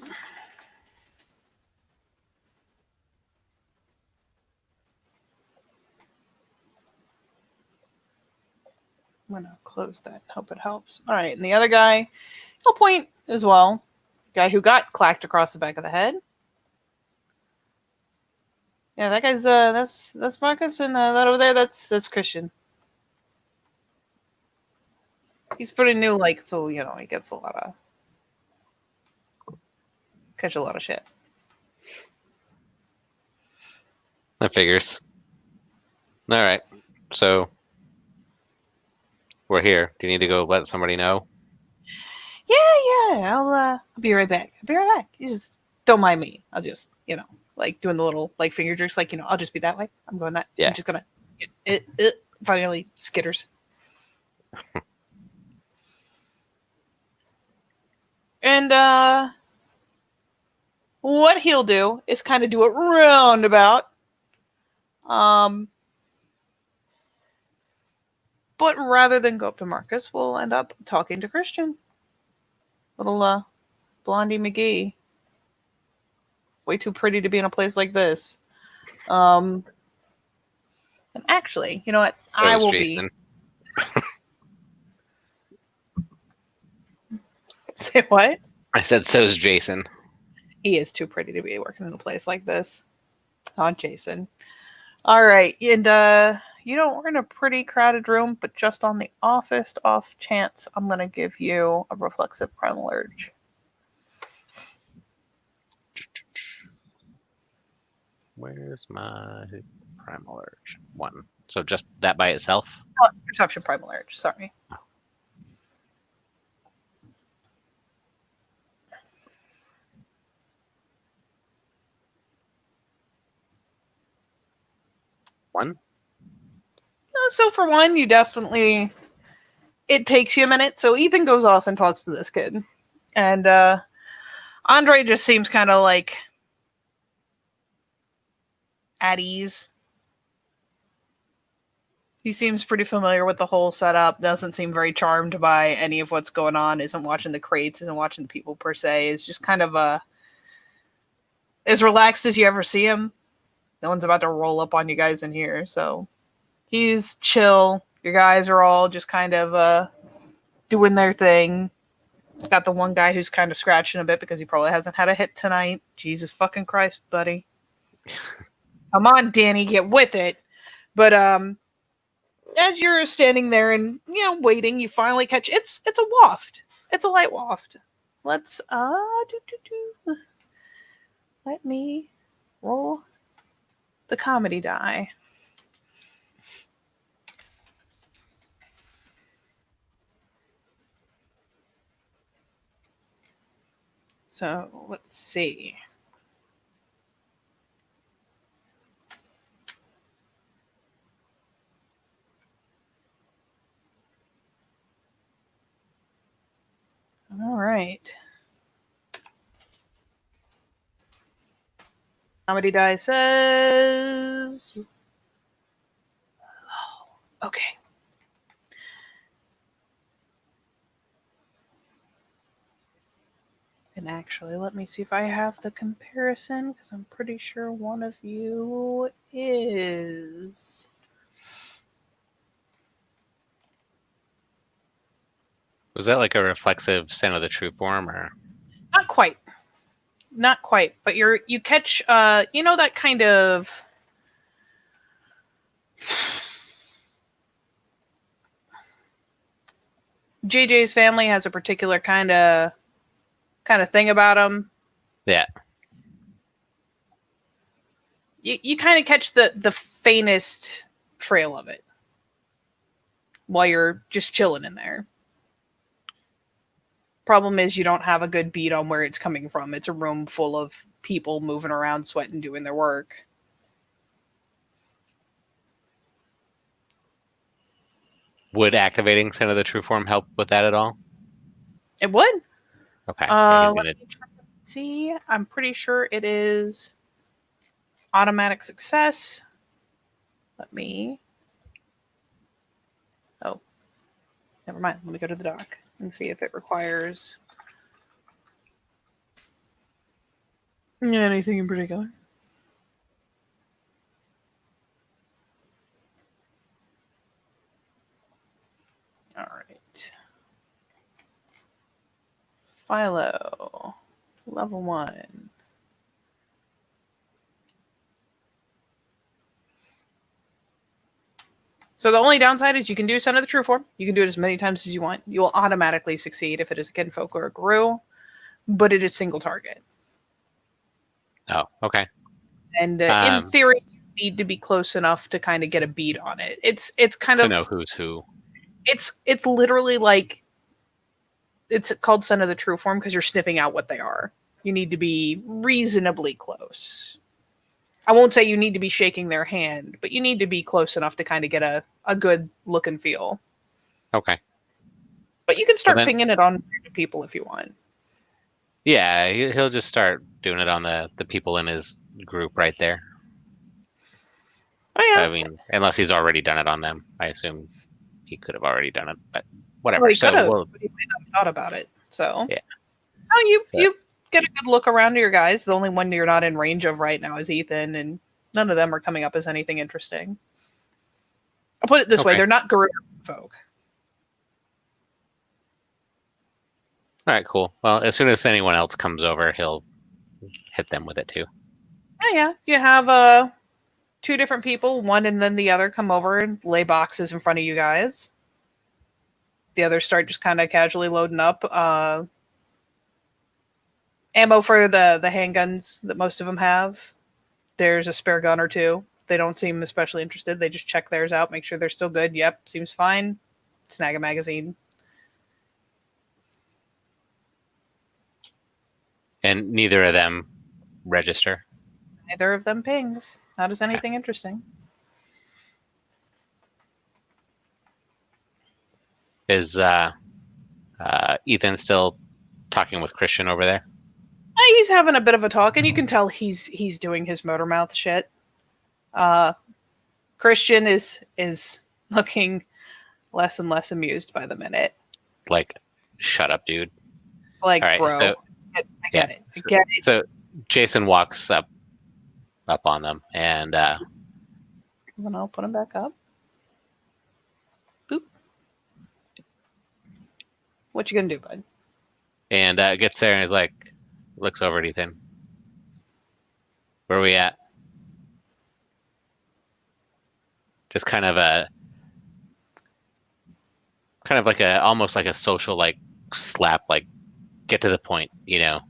I'm going to close that and hope it helps. All right. And the other guy, he'll point as well. Guy who got clacked across the back of the head. Yeah, that guy's, that's Marcus, and that over there, that's Christian. He's pretty new, like, so, you know, he gets catch a lot of shit. That figures. All right. So we're here. Do you need to go let somebody know? Yeah. I'll be right back. You just don't mind me. I'll just, you know, like doing the little like finger jerks, like, you know, I'll just be that way. I'm going that. Yeah. I'm just gonna finally skitters. And what he'll do is kind of do it roundabout. But rather than go up to Marcus, we'll end up talking to Christian. Little Blondie McGee. Way too pretty to be in a place like this. And actually, you know what? So I is will Jason. be. Say what? I said so's Jason. He is too pretty to be working in a place like this. Not Jason. All right. And you know, we're in a pretty crowded room, but just on the off chance, I'm going to give you a reflexive primal urge. Where's my primal urge? 1. So just that by itself? Oh, perception primal urge. Sorry. Oh. One? So for one, you definitely, it takes you a minute. So Ethan goes off and talks to this kid. And Andre just seems kind of like at ease. He seems pretty familiar with the whole setup, doesn't seem very charmed by any of what's going on, isn't watching the crates, isn't watching the people per se, is just kind of as relaxed as you ever see him. No one's about to roll up on you guys in here, so he's chill. Your guys are all just kind of doing their thing. Got the one guy who's kind of scratching a bit because he probably hasn't had a hit tonight. Jesus fucking Christ, buddy. Come on, Danny, get with it. But as you're standing there and, you know, waiting, you finally catch it's a waft. It's a light waft. Let's let me roll the comedy die. So let's see. All right. Comedy die says. Oh, okay. And actually, let me see if I have the comparison, because I'm pretty sure one of you is. Was that like a reflexive Scent of the True form, or? Not quite. Not quite, but you catch you know, that kind of JJ's family has a particular kind of thing about them. Yeah. You kind of catch the faintest trail of it while you're just chilling in there. Problem is, you don't have a good beat on where it's coming from. It's a room full of people moving around, sweating, doing their work. Would activating Son of the True Form help with that at all? It would. Okay. Yeah, Let me try to see. I'm pretty sure it is automatic success. Let me. Oh, never mind. Let me go to the doc and see if it requires anything in particular. All right. Philo, level 1. So the only downside is you can do Son of the True Form. You can do it as many times as you want. You will automatically succeed if it is a Kinfolk or a Gru, but it is single target. Oh, okay. And in theory, you need to be close enough to kind of get a beat on it. It's kind To of know who's who. It's literally like it's called Son of the True Form because you're sniffing out what they are. You need to be reasonably close. I won't say you need to be shaking their hand, but you need to be close enough to kind of get a good look and feel. Okay. But you can start Well, then, pinging it on people if you want. yeah, he'll just start doing it on the people in his group right there. Oh yeah. I mean, unless he's already done it on them. I assume he could have already done it, but whatever. Well, he So could have, we'll but he might not have thought about it. So yeah. Oh, But, you get a good look around to your guys. The only one you're not in range of right now is Ethan, and none of them are coming up as anything interesting. I'll put it this way: okay. they're not Garuda folk. All right, cool. Well, as soon as anyone else comes over, he'll hit them with it too. Oh yeah, you have two different people, one and then the other, come over and lay boxes in front of you guys. The others start just kind of casually loading up ammo for the handguns that most of them have. There's a spare gun or two. They don't seem especially interested. They just check theirs out, make sure they're still good. Yep, seems fine. Snag a magazine. And neither of them register. Neither of them pings. Not as anything interesting. Is Ethan still talking with Christian over there? He's having a bit of a talk, and you can tell he's doing his motor mouth shit. Christian is looking less and less amused by the minute. Like, shut up, dude. Like, All right, bro, so, I get it. I get it. So Jason walks up on them, and Then I'll put him back up. Boop. What you gonna do, bud? and gets there and is like, looks over at Ethan. Where are we at? Just kind of like a almost like a social like slap, like get to the point, you know.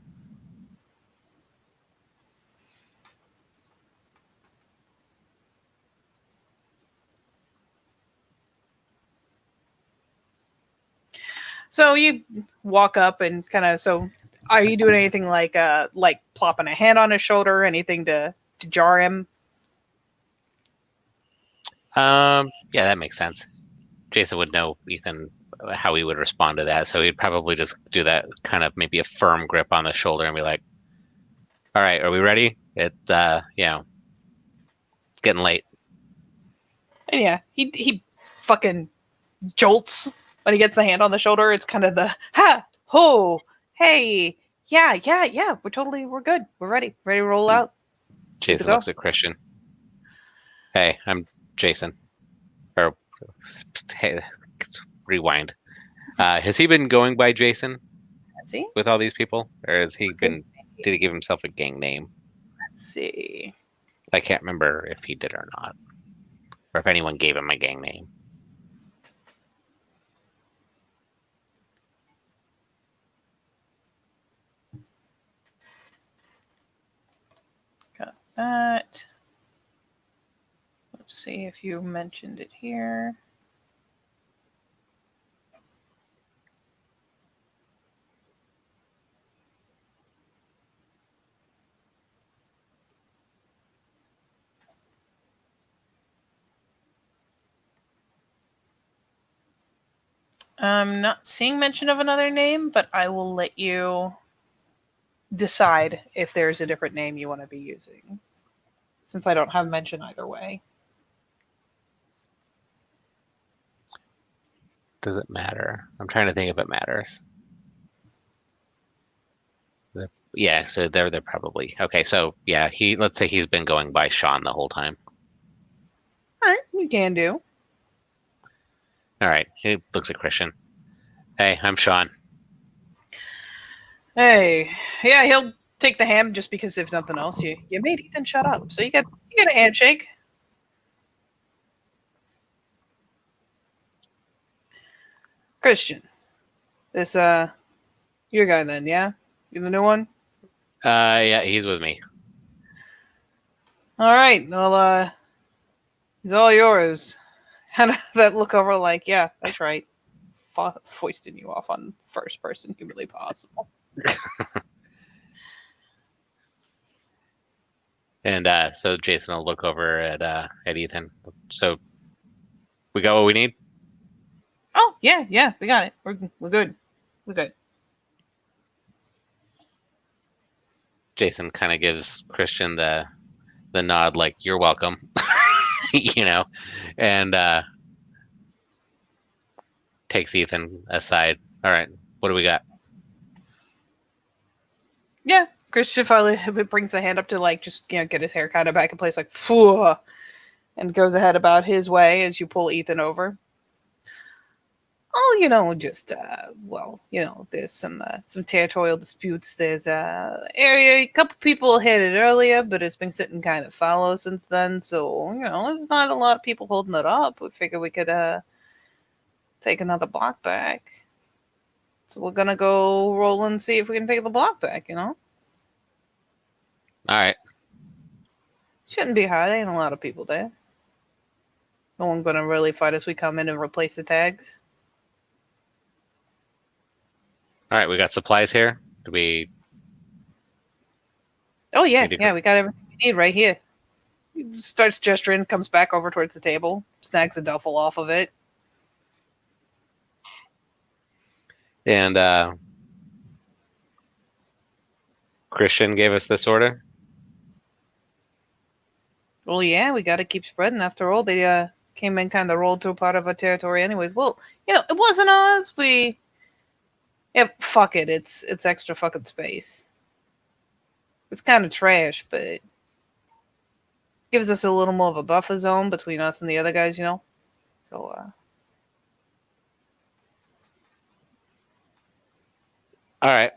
So you walk up and kind of. So, are you doing anything like plopping a hand on his shoulder? Anything to jar him? Yeah, that makes sense. Jason would know Ethan how he would respond to that, so he'd probably just do that kind of maybe a firm grip on the shoulder and be like, "All right, are we ready? It's it's getting late." And yeah, he fucking jolts when he gets the hand on the shoulder. It's kind of the ha ho hey yeah. We're good. We're ready to roll out. Jason looks at Christian. Hey, I'm Jason. Or hey, rewind. Has he been going by Jason? Let's see. With all these people, or has he been? Did he give himself a gang name? Let's see. I can't remember if he did or not, or if anyone gave him a gang name. Got that. Let's see if you mentioned it here. I'm not seeing mention of another name, but I will let you decide if there's a different name you want to be using, since I don't have mention either way. Does it matter? I'm trying to think if it matters. Yeah, so they're probably okay. So yeah, let's say he's been going by Sean the whole time. All right, you can do. All right, he looks at Christian. Hey, I'm Sean. Hey, yeah, he'll take the hand just because if nothing else, you made Ethan shut up, so you get a handshake. Christian, this your guy then, yeah? You the new one? Yeah, he's with me. All right, well, he's all yours. Kind of that look over, like, yeah, that's right. Foisting you off on first person humanly possible. And so Jason will look over at Ethan. So we got what we need. Oh yeah, we got it. We're good. We're good. Jason kind of gives Christian the nod, like you're welcome, you know, and takes Ethan aside. All right, what do we got? Yeah, Christian finally brings the hand up to like just get his hair kind of back in place, like phew, and goes ahead about his way as you pull Ethan over. Oh, just there's some territorial disputes. There's area, a couple people hit it earlier, but it's been sitting kind of fallow since then. So there's not a lot of people holding it up. We figured we could take another block back. So we're gonna go roll and see if we can take the block back. All right. Shouldn't be hard. Ain't a lot of people there. No one's gonna really fight us. We come in and replace the tags. All right, we got supplies here. Do we? Oh yeah, we got everything we need right here. He starts gesturing, comes back over towards the table, snags a duffel off of it. And Christian gave us this order. Well, yeah, we got to keep spreading. After all, they came in kind of rolled through part of our territory, anyways. Well, it wasn't us. Fuck it. It's extra fucking space. It's kind of trash, but gives us a little more of a buffer zone between us and the other guys, So, All right.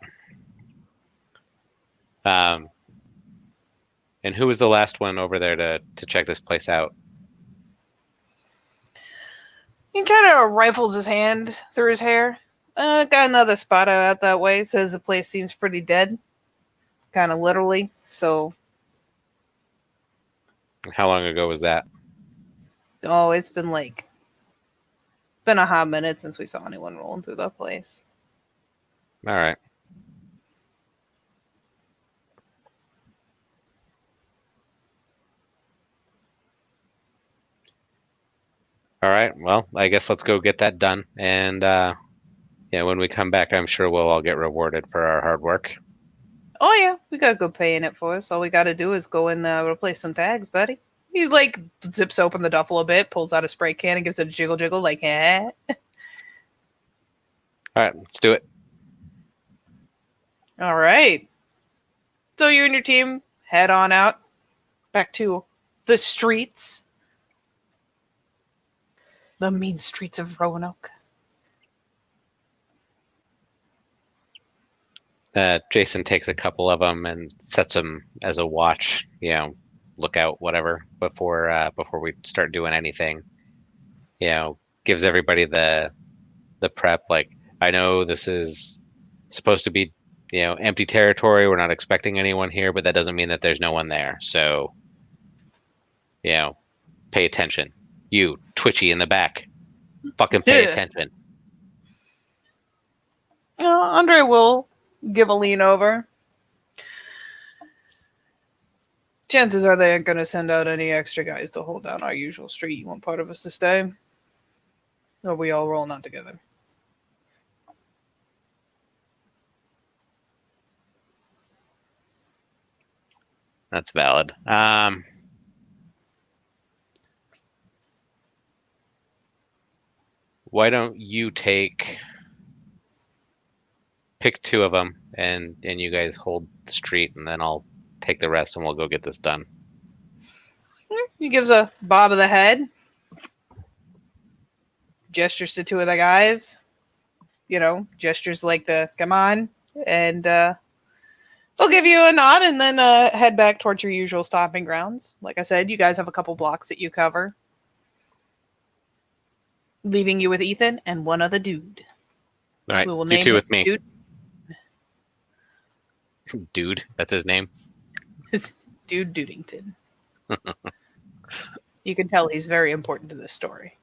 And who was the last one over there to check this place out? he kind of rifles his hand through his hair. Got another spotter out that way. Says the place seems pretty dead. Kind of literally. So. How long ago was that? Oh, it's been a hot minute since we saw anyone rolling through that place. All right. All right. Well, I guess let's go get that done. And when we come back, I'm sure we'll all get rewarded for our hard work. Oh yeah, we got good pay in it for us. All we got to do is go and replace some tags, buddy. He zips open the duffel a bit, pulls out a spray can, and gives it a jiggle, like eh. All right, let's do it. All right. So you and your team head on out back to the streets, the mean streets of Roanoke. Jason takes a couple of them and sets them as a watch, lookout, whatever, before we start doing anything. Gives everybody the prep. Like, I know this is supposed to be, empty territory. We're not expecting anyone here, but that doesn't mean that there's no one there. So, pay attention. You, Twitchy in the back, fucking pay attention. Andre will give a lean over. Chances are they aren't going to send out any extra guys to hold down our usual street. You want part of us to stay? Or are we all rolling out together? That's valid. Why don't you pick two of them, and you guys hold the street, and then I'll take the rest, and we'll go get this done. He gives a bob of the head, gestures to two of the guys, gestures like the come on, and they'll give you a nod and then head back towards your usual stomping grounds. Like I said, you guys have a couple blocks that you cover, leaving you with Ethan and one other dude. All right, We will you name two him with me. Dude. Dude, that's his name. Dude Dudington. You can tell he's very important to this story.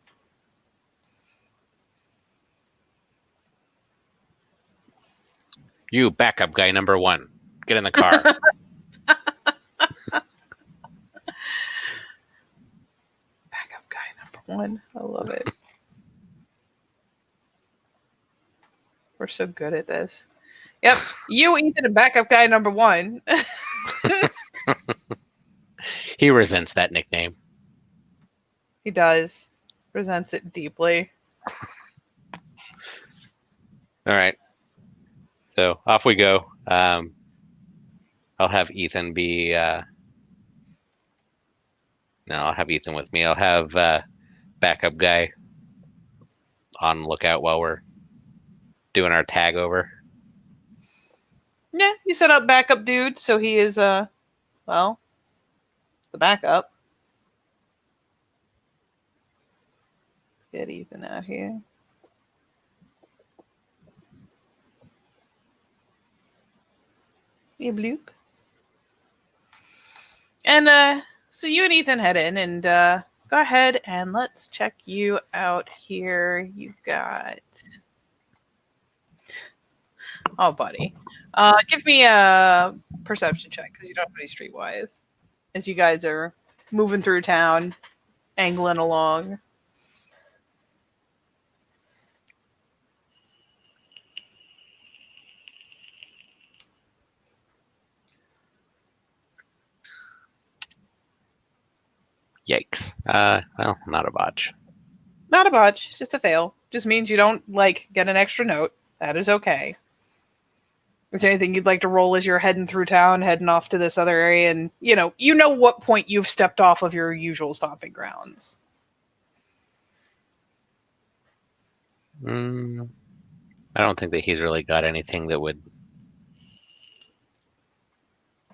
You backup guy number 1. Get in the car. Backup guy number 1. I love it. We're so good at this. Yep. You, Ethan, and backup guy number 1. He resents that nickname. He does. Resents it deeply. All right. So off we go. I'll have Ethan be. No, I'll have Ethan with me. I'll have backup guy on lookout while we're doing our tag over. Yeah, you set up backup dude, so he is the backup. Get Ethan out here. Yeah, bloop. And so you and Ethan head in and go ahead and let's check you out here. You've got oh buddy. Give me a perception check because you don't have any streetwise. As you guys are moving through town, angling along. Yikes. Well, not a botch. Not a botch, just a fail. Just means you don't get an extra note. That is okay. Is there anything you'd like to roll as you're heading through town, heading off to this other area, and you know what point you've stepped off of your usual stomping grounds? I don't think that he's really got anything that would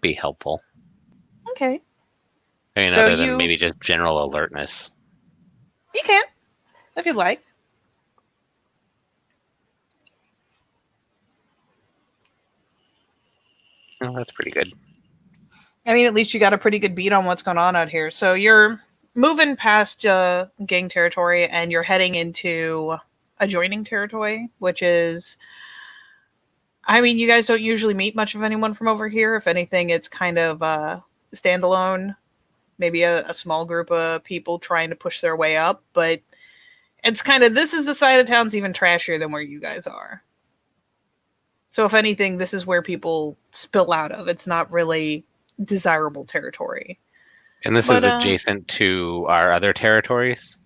be helpful. Okay. I mean, So other than maybe just general alertness. You can, if you'd like. Oh, that's pretty good. I mean, at least you got a pretty good beat on what's going on out here. So you're moving past gang territory and you're heading into adjoining territory, which is, I mean, you guys don't usually meet much of anyone from over here. If anything, it's kind of standalone, maybe a small group of people trying to push their way up. But it's kind of, this is the side of town's even trashier than where you guys are. So if anything, this is where people spill out of. It's not really desirable territory. And this is adjacent to our other territories?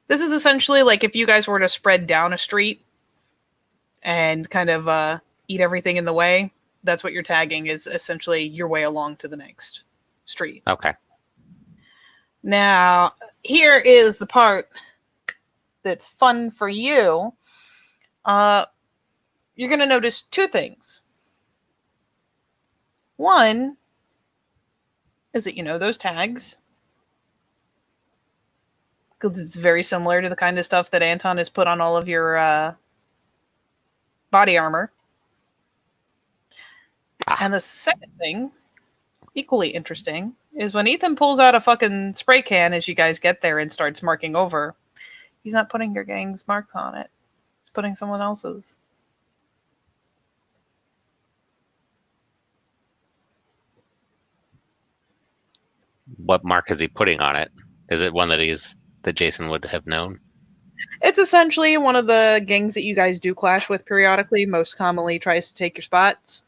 This is essentially like if you guys were to spread down a street and kind of eat everything in the way, that's what you're tagging is essentially your way along to the next street. Okay. Now, here is the part that's fun for you. You're going to notice two things. One is that, those tags, because it's very similar to the kind of stuff that Anton has put on all of your body armor. And the second thing, equally interesting, is when Ethan pulls out a fucking spray can as you guys get there and starts marking over, he's not putting your gang's marks on it. He's putting someone else's. What mark is he putting on it? Is it one that Jason would have known? It's essentially one of the gangs that you guys do clash with periodically. Most commonly tries to take your spots.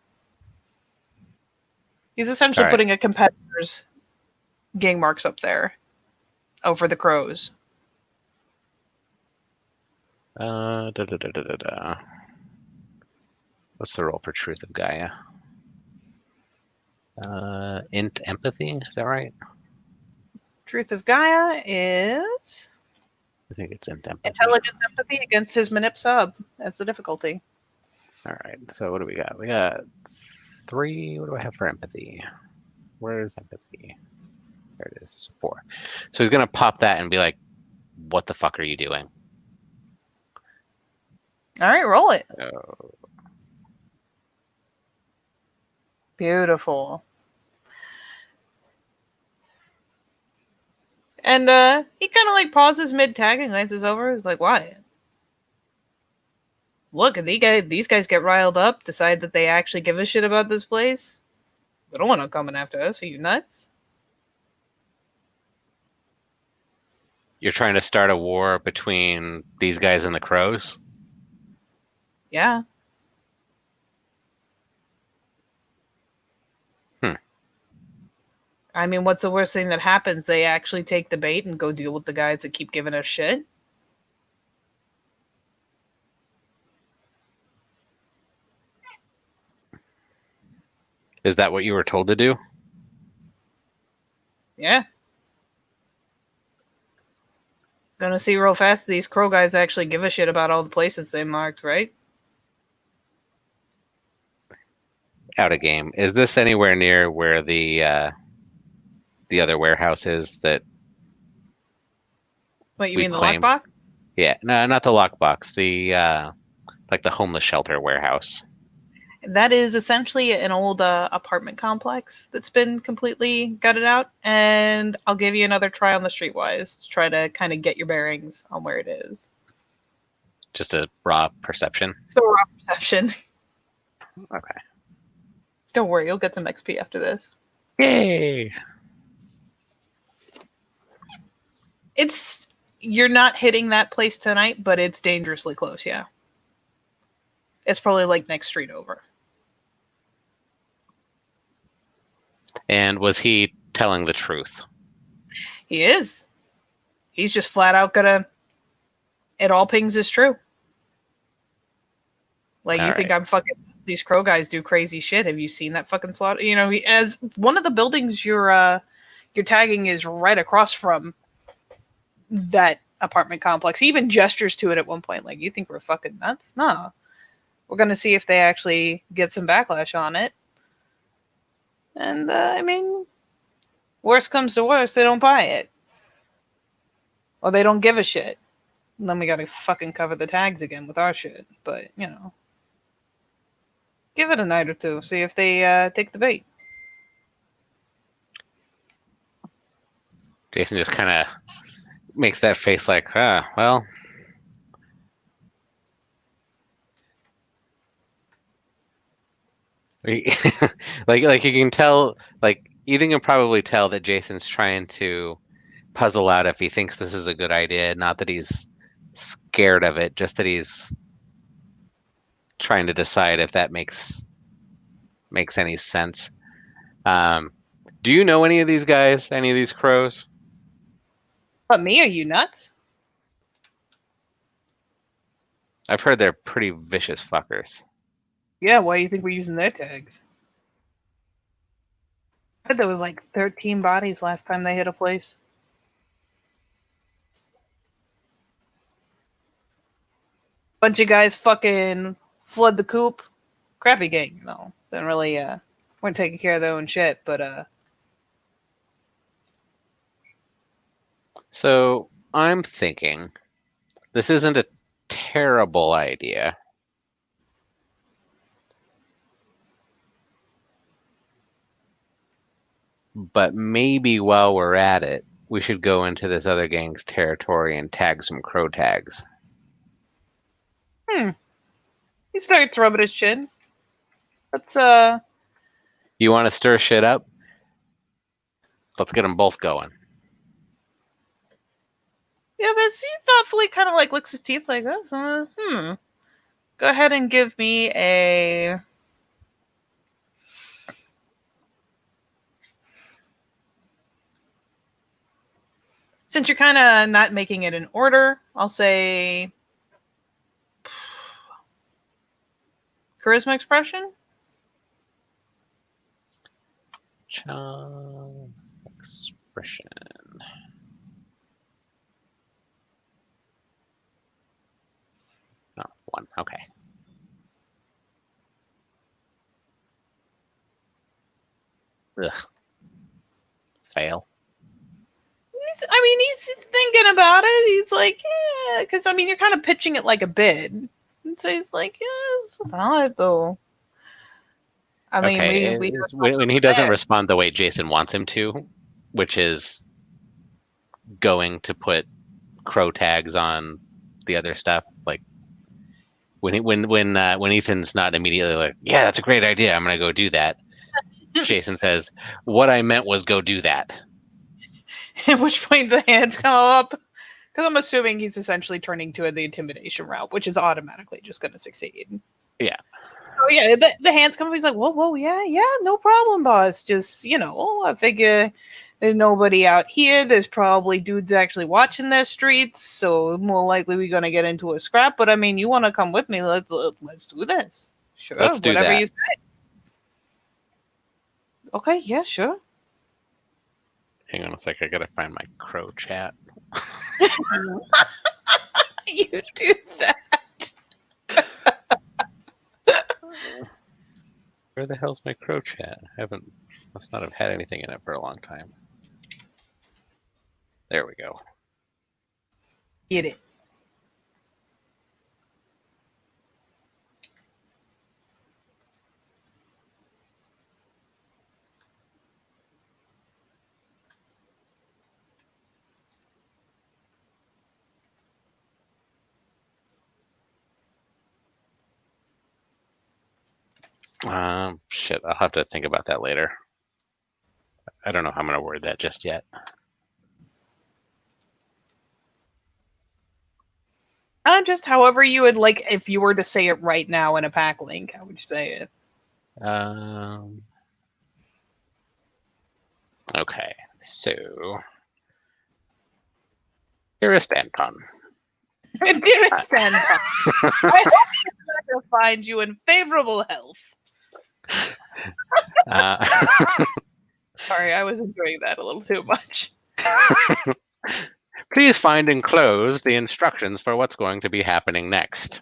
He's essentially All right. putting a competitor's gang marks up there. Oh, for the crows. Da, da, da, da, da, da. What's the role for Truth of Gaia? Int empathy, is that right? Truth of Gaia is I think it's int empathy. intelligence empathy against his manip sub. That's the difficulty. All right. So what do we got? We got 3. What do I have for empathy? Where's empathy? There it is. 4. So he's gonna pop that and be like, "What the fuck are you doing?" All right, roll it. Oh. Beautiful. And he kind of like pauses mid-tag and glances over. He's like, "Why? Look, and these guys get riled up, decide that they actually give a shit about this place. They don't want to come after us. Are you nuts?" You're trying to start a war between these guys and the crows? Yeah. I mean, what's the worst thing that happens? They actually take the bait and go deal with the guys that keep giving us shit. Is that what you were told to do? Yeah. Gonna see real fast these crow guys actually give a shit about all the places they marked, right? Out of game. Is this anywhere near where the other warehouse is that What, you we mean the claimed? lockbox? Yeah, no, not the lockbox. The like the homeless shelter warehouse. That is essentially an old apartment complex that's been completely gutted out. And I'll give you another try on the streetwise to try to kind of get your bearings on where it is. Just a raw perception. So raw perception. Okay. Don't worry, you'll get some XP after this. Yay! You're not hitting that place tonight, but it's dangerously close, yeah. It's probably like next street over. And was he telling the truth? He is. He's just flat out gonna. It all pings is true. Like, All you think right. I'm fucking. These crow guys do crazy shit. Have you seen that fucking slaughter? You know, as one of the buildings you're tagging is right across from that apartment complex. He even gestures to it at one point. Like, you think we're fucking nuts? No. We're gonna see if they actually get some backlash on it. And I mean, worst comes to worst, they don't buy it. Or they don't give a shit. And then we gotta fucking cover the tags again with our shit. But, you know. Give it a night or two. See if they take the bait. Jason just kind of makes that face like, well. like you can tell, like you can probably tell that Jason's trying to puzzle out if he thinks this is a good idea. Not that he's scared of it, just that he's trying to decide if that makes any sense. Do you know any of these guys? Any of these crows? But me, are you nuts? I've heard they're pretty vicious fuckers. Yeah, why do you think we're using their tags? I heard there was like 13 bodies last time they hit a place. Bunch of guys fucking flood the coop. Crappy gang, you know. Didn't really, weren't taking care of their own shit, but, So I'm thinking this isn't a terrible idea. But maybe while we're at it, we should go into this other gang's territory and tag some crow tags. he starts rubbing his chin. Let's, You want to stir shit up? Let's get them both going. yeah, he thoughtfully kind of like licks his teeth like this. Go ahead and give me a Since you're kind of not making it in order, I'll say charisma expression. Charm expression. Oh, 1. Okay. Ugh. Fail. He's thinking about it. He's like, yeah, because you're kind of pitching it like a bid, and so he's like, yeah, it's not though. Okay, we when he doesn't respond the way Jason wants him to, which is going to put crow tags on the other stuff, like when Ethan's not immediately like, yeah, that's a great idea, I'm gonna go do that. Jason says, what I meant was go do that. At which point the hands come up, because I'm assuming he's essentially turning to the intimidation route, which is automatically just going to succeed. Yeah. Oh yeah, the hands come up. He's like, whoa, yeah, no problem, boss. Just I figure there's nobody out here. There's probably dudes actually watching their streets, so more likely we're gonna get into a scrap. But you want to come with me? Let's do this. Sure, Let's do whatever that. you say. Okay, yeah, sure. Hang on a sec, I gotta find my crow chat. You do that. Where the hell's my crow chat? Must not have had anything in it for a long time. There we go. Get it. Shit, I'll have to think about that later. I don't know how I'm gonna word that just yet. Just however you would like, if you were to say it right now in a pack link, how would you say it? Okay, so dearest Anton. Dearest Anton, I hope this letter finds you in favorable health. Sorry, I was enjoying that a little too much. Please find enclosed the instructions for what's going to be happening next.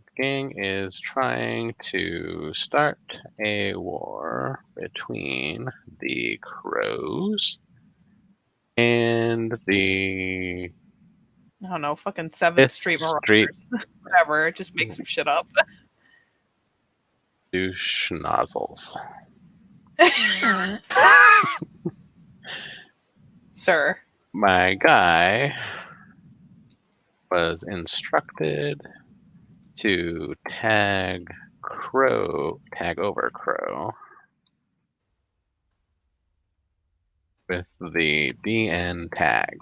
The gang is trying to start a war between the crows and the I don't know, fucking 7th Street Marauders. Whatever, just make some shit up. douche nozzles. Sir. My guy was instructed to tag over crow with the DN tag.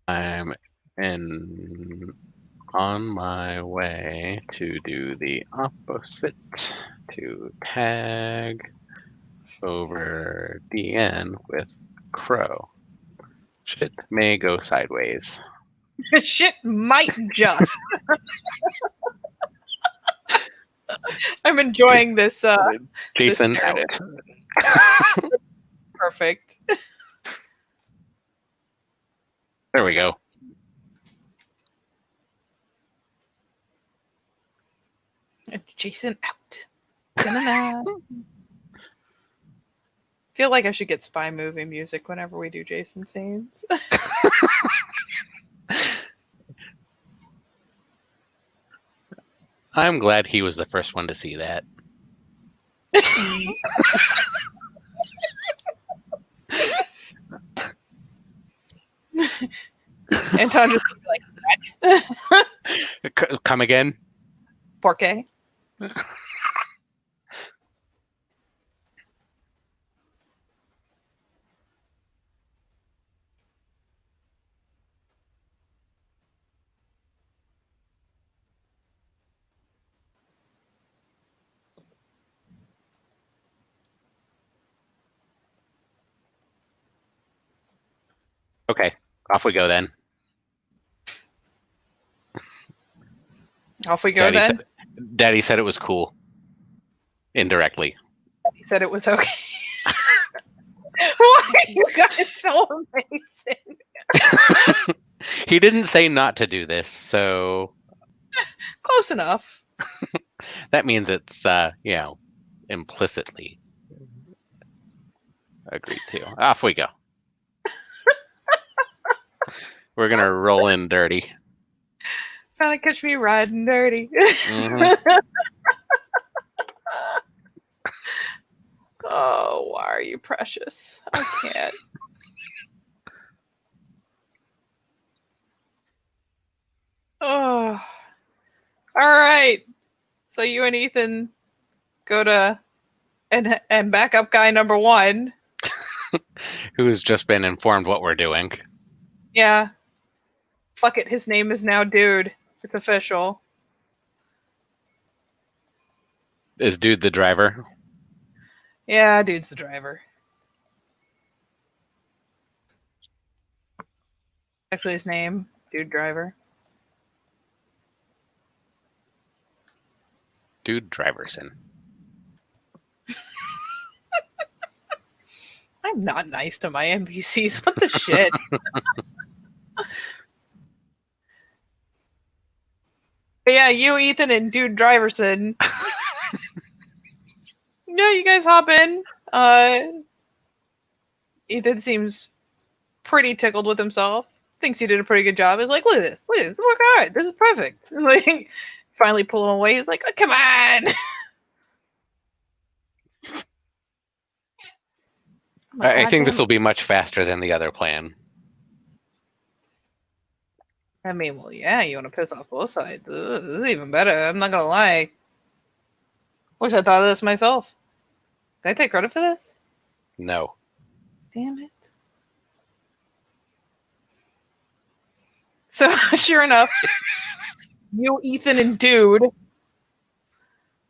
I'm on my way to do the opposite, to tag over DN with crow. Shit may go sideways. Shit might just. I'm enjoying this. Jason this out. Perfect. There we go. Jason out. Da-na-na. Feel like I should get spy movie music whenever we do Jason scenes. I'm glad he was the first one to see that. Anton just like, Come again? Porque? Okay, off we go then. Off we go then. Daddy said it was cool. Indirectly. He said it was okay. Why are you guys so amazing? He didn't say not to do this, so Close enough. that means it's implicitly agreed to. Off we go. We're gonna roll in dirty. Trying to catch me riding dirty. Mhm. Oh, why are you precious? I can't. Oh. All right. So you and Ethan go to and backup guy number 1. Who's just been informed what we're doing. Yeah. Fuck it. His name is now Dude. It's official. Is Dude the driver? Yeah, Dude's the driver. Actually, his name, Dude Driver. Dude Driverson. I'm not nice to my NPCs. What the shit? But yeah, you, Ethan, and Dude Driverson. Yeah, you guys hop in. Ethan seems pretty tickled with himself. Thinks he did a pretty good job. He's like, look at this. Look hard. This is perfect. Like, finally pull him away. He's like, oh, come on. I think this will be much faster than the other plan. I mean, well, yeah, you want to piss off both sides. Ugh, this is even better. I'm not going to lie. Wish I thought of this myself. Did I take credit for this? No. Damn it. So, sure enough, you, Ethan, and Dude.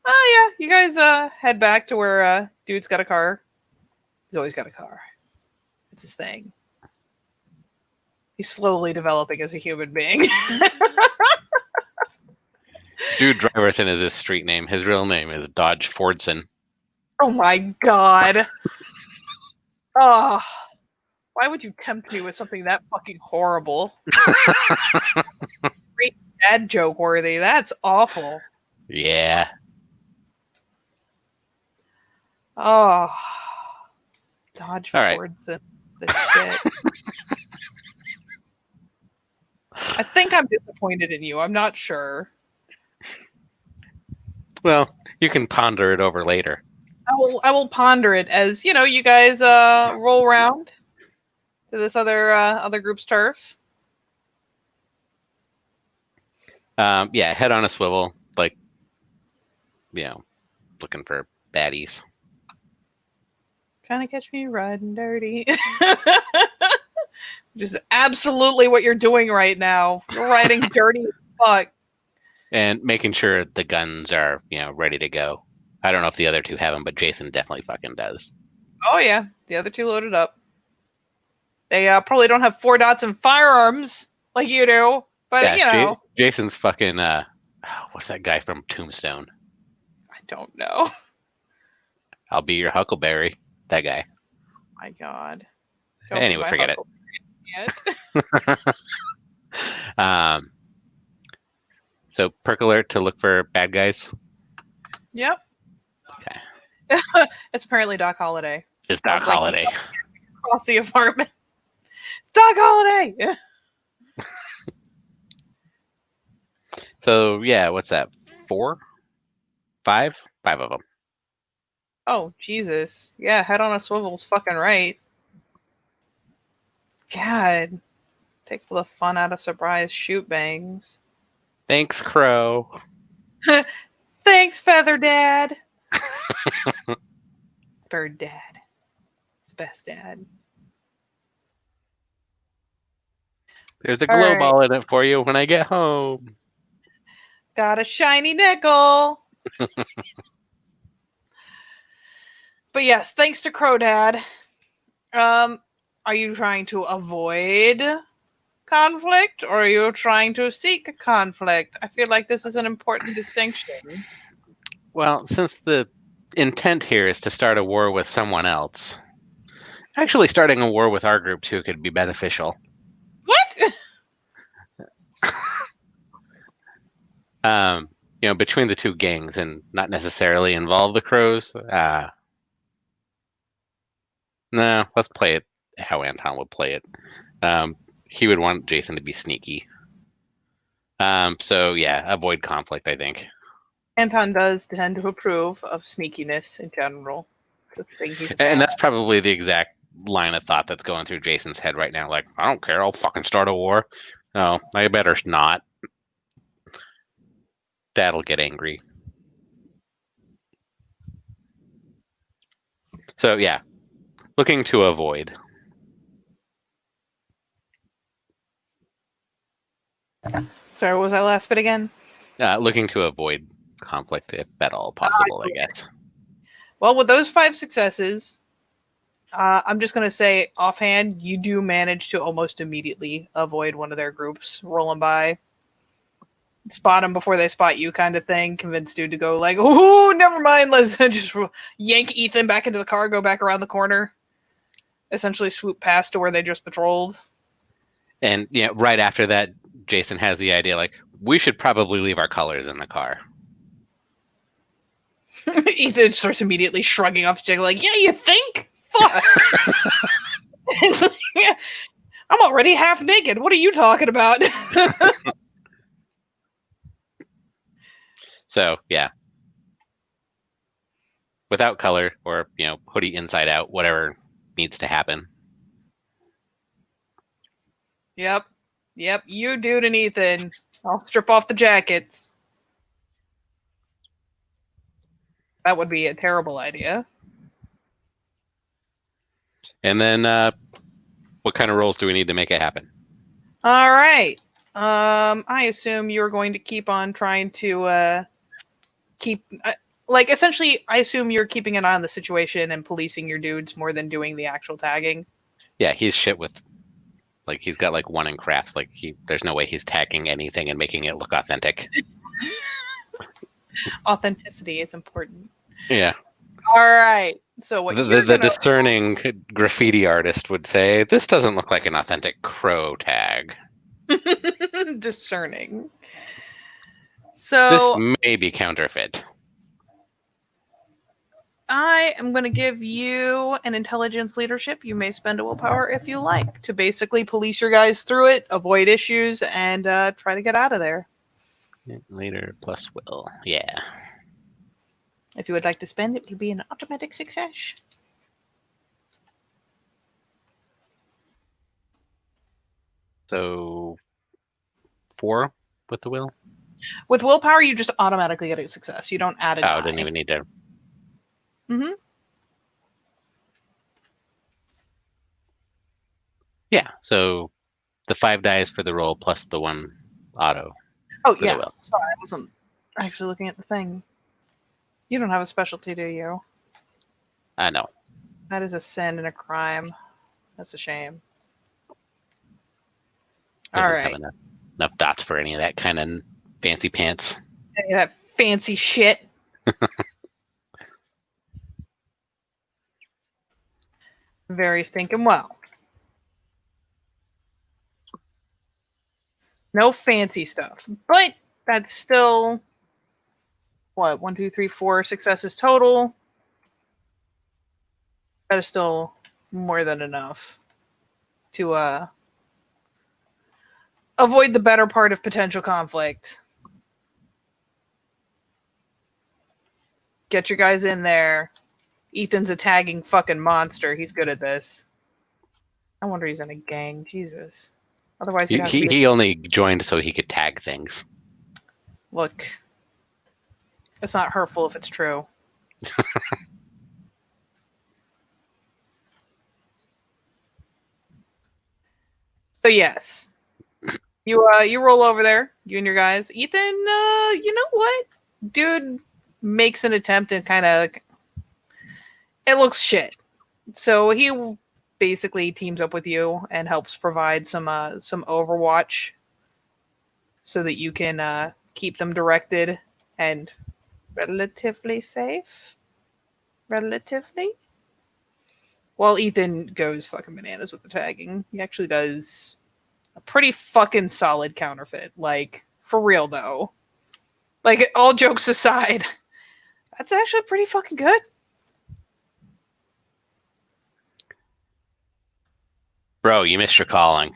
Oh, yeah, you guys head back to where Dude's got a car. He's always got a car. It's his thing. He's slowly developing as a human being. Dude Driverson is his street name. His real name is Dodge Fordson. Oh my god. Oh. Why would you tempt me with something that fucking horrible? Great dad joke worthy. That's awful. Yeah. Oh. Dodge All right. Fordson. The shit. I think I'm disappointed in you. I'm not sure. Well, you can ponder it over later. I will ponder it as, you guys roll around to this other group's turf. Yeah, head on a swivel, like, looking for baddies. Trying to catch me riding dirty. Just absolutely what you're doing right now. You're riding dirty as fuck. And making sure the guns are, ready to go. I don't know if the other two have them, but Jason definitely fucking does. Oh yeah, the other two loaded up. They probably don't have 4 dots and firearms like you do, but Jason's fucking. What's that guy from Tombstone? I don't know. I'll be your Huckleberry. That guy. My God. Anyway, forget it. So perk alert to look for bad guys. Yep. Okay. It's apparently Doc Holliday. It's Doc Holliday. Across the apartment. It's Doc Holliday. So yeah, what's that? 4? 5? 5 of them. Oh Jesus! Yeah, head on a swivel's fucking right. God, take the fun out of surprise shoot bangs. Thanks, Crow. Thanks, Feather Dad. Bird Dad. It's best dad. There's a glow ball in it for you when I get home. Got a shiny nickel. But yes, thanks to Crow Dad. Are you trying to avoid conflict, or are you trying to seek conflict? I feel like this is an important distinction. Well, since the intent here is to start a war with someone else, actually starting a war with our group too could be beneficial. What? Between the two gangs and not necessarily involve the crows. No, let's play it how Anton would play it. He would want Jason to be sneaky. So yeah, avoid conflict, I think. Anton does tend to approve of sneakiness in general. It's a thing he's And that's probably the exact line of thought that's going through Jason's head right now. Like, I don't care, I'll fucking start a war. No, I better not. Dad'll get angry. So yeah, looking to avoid. Sorry, what was that last bit again? Looking to avoid conflict if at all possible, I guess. Well, with those 5 successes, I'm just going to say offhand, you do manage to almost immediately avoid one of their groups rolling by. Spot them before they spot you kind of thing. Convince dude to go like, oh, never mind. Let's just yank Ethan back into the car, go back around the corner. Essentially swoop past to where they just patrolled. And right after that, Jason has the idea like, we should probably leave our colors in the car. Ethan starts immediately shrugging off his jacket like, yeah, you think? Fuck. I'm already half naked. What are you talking about? So yeah, without color or hoodie inside out, whatever needs to happen. Yep, you dude and Ethan. I'll strip off the jackets. That would be a terrible idea. And then what kind of rolls do we need to make it happen? All right. I assume you're going to keep on trying to essentially, I assume you're keeping an eye on the situation and policing your dudes more than doing the actual tagging. Yeah, he's shit with, like, he's got like 1 in crafts. Like there's no way he's tagging anything and making it look authentic. Authenticity is important. Yeah. All right. So what the discerning graffiti artist would say, this doesn't look like an authentic crow tag. Discerning. So this may be counterfeit. I am going to give you an intelligence leadership. You may spend a willpower if you like to basically police your guys through it, avoid issues, and try to get out of there. Leader plus will. Yeah. If you would like to spend it, will be an automatic success. So 4 with the will? With willpower, you just automatically get a success. You don't add a die. Didn't even need to. Mm-hmm. Yeah, so the 5 dice for the roll plus the 1 auto. Oh, yeah. Sorry, I wasn't actually looking at the thing. You don't have a specialty, do you? No. That is a sin and a crime. That's a shame. All right. Enough dots for any of that kind of fancy pants. Any of that fancy shit. Very stinking well. No fancy stuff. But that's still, what, 1, 2, 3, 4 successes total. That is still more than enough to avoid the better part of potential conflict. Get your guys in there. Ethan's a tagging fucking monster. He's good at this. I wonder he's in a gang. Jesus. Otherwise, he only joined so he could tag things. Look, it's not hurtful if it's true. So yes, you roll over there, you and your guys. Ethan, you know what? Dude makes an attempt and kind of, it looks shit. So he basically teams up with you and helps provide some overwatch so that you can keep them directed and relatively safe. Relatively. While Ethan goes fucking bananas with the tagging. He actually does a pretty fucking solid counterfeit. Like, for real though. Like, all jokes aside, that's actually pretty fucking good. Bro, you missed your calling.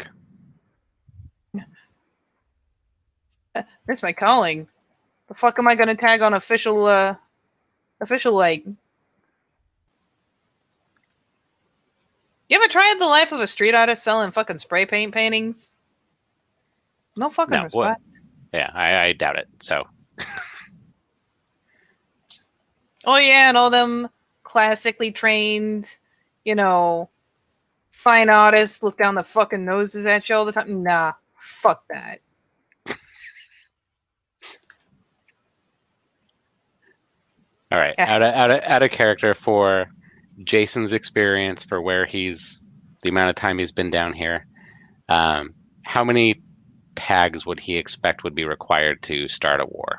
Miss my calling. The fuck am I gonna tag on official like? You ever tried the life of a street artist selling fucking spray paint paintings? No fucking No, what? respect. Yeah, I doubt it. So, Oh yeah, and all them classically trained, fine artists look down the fucking noses at you all the time. Nah, fuck that. all right, out of character for Jason's experience for where the amount of time he's been down here. How many tags would he expect would be required to start a war?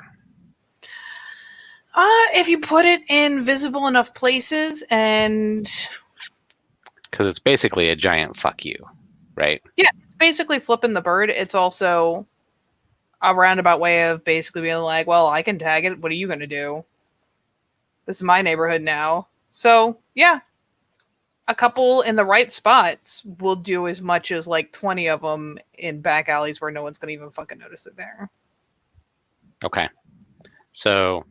If you put it in visible enough places and Because it's basically a giant fuck you, right? yeah, basically flipping the bird. It's also a roundabout way of basically being like, well, I can tag it. What are you going to do? This is my neighborhood now. So, yeah. A couple in the right spots will do as much as like 20 of them in back alleys where no one's going to even fucking notice it there. Okay. So,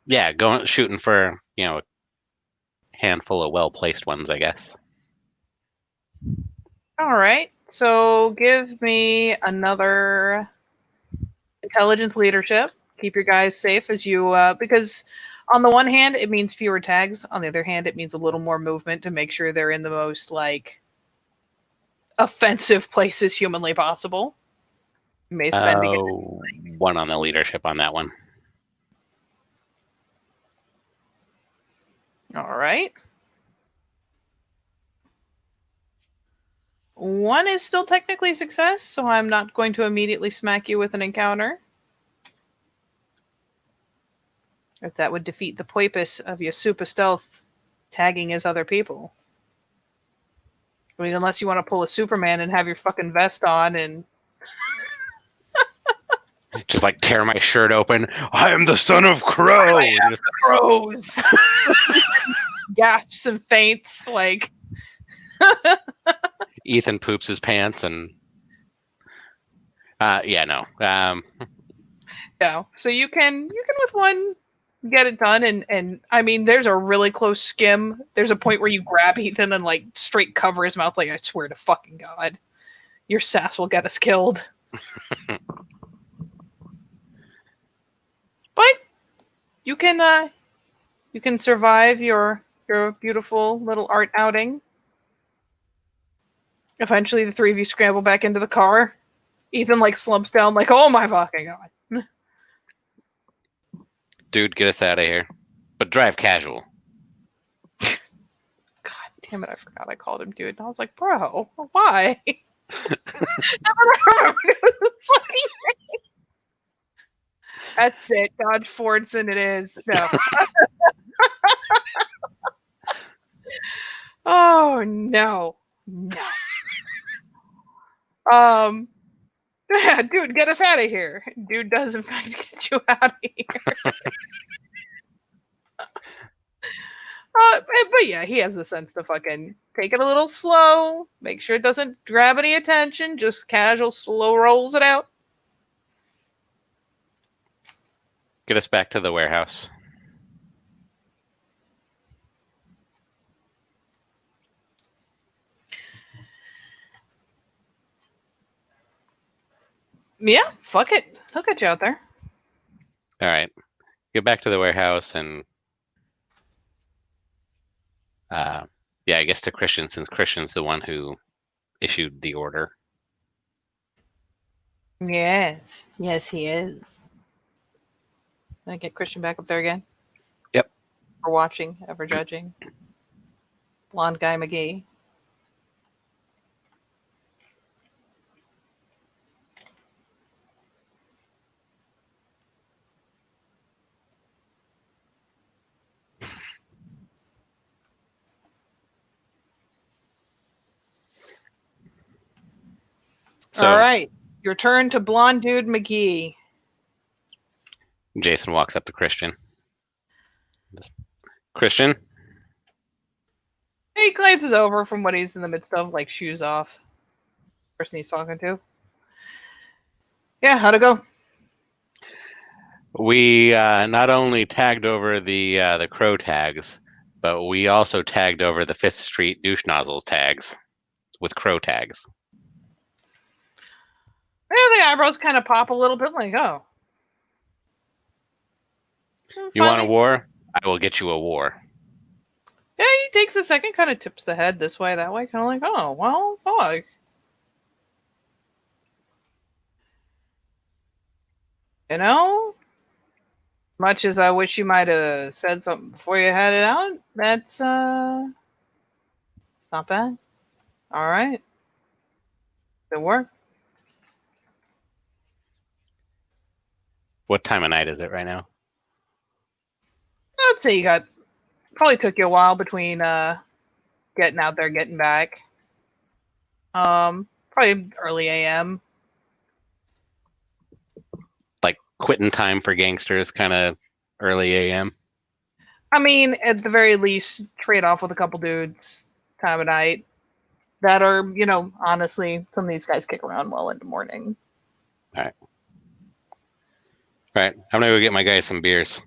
yeah, going shooting for, a handful of well-placed ones, I guess. All right. So, give me another intelligence leadership. Keep your guys safe as you because on the one hand it means fewer tags, on the other hand it means a little more movement to make sure they're in the most like offensive places humanly possible. You may spend One on the leadership on that one. All right. One is still technically success, so I'm not going to immediately smack you with an encounter. If that would defeat the purpose of your super stealth tagging as other people. I mean, unless you want to pull a Superman and have your fucking vest on and Just like tear my shirt open. I am the son of Crow. crows. Gasps and faints, like Ethan poops his pants and yeah, no. yeah. So you can with one get it done, and I mean, there's a really close skim. There's a point where you grab Ethan and like straight cover his mouth, like I swear to fucking God, your sass will get us killed. But you can survive your beautiful little art outing. Eventually, the three of you scramble back into the car. Ethan like slumps down, like, "Oh my fucking God." Dude, get us out of here. But drive casual. God damn it, I forgot I called him dude. And I was like, bro, why? That's it. Dodge Fordson it is. No. Oh no. No. Yeah, dude, get us out of here. Dude does in fact get you out of here. But yeah, he has the sense to fucking take it a little slow, make sure it doesn't grab any attention, just casual, slow rolls it out. Get us back to the warehouse. Yeah, fuck it. He'll get you out there. All right. Get back to the warehouse and yeah, I guess to Christian, since Christian's the one who issued the order. Yes. Yes, he is. Can I get Christian back up there again? Yep. For watching, ever judging. Blonde guy McGee. All right. Your turn to blonde dude McGee. Jason walks up to Christian. Christian? He glances over from what he's in the midst of, like shoes off. Person he's talking to. Yeah, how'd it go? We not only tagged over the crow tags, but we also tagged over the 5th Street douche nozzles tags with crow tags. Yeah, the eyebrows kind of pop a little bit, like, oh. You want a war? I will get you a war. Yeah, he takes a second, kind of tips the head this way, that way, kind of like, oh, well, fuck. You know, much as I wish you might have said something before you had it out, that's, it's not bad. All right. Good work. What time of night is it right now? I'd say you got, probably took you a while between, getting out there, getting back. Probably early AM. Like quitting time for gangsters, kind of early AM. I mean, at the very least, trade off with a couple dudes, time of night, that are, you know, honestly, some of these guys kick around well into morning. All right. I'm gonna go get my guys some beers.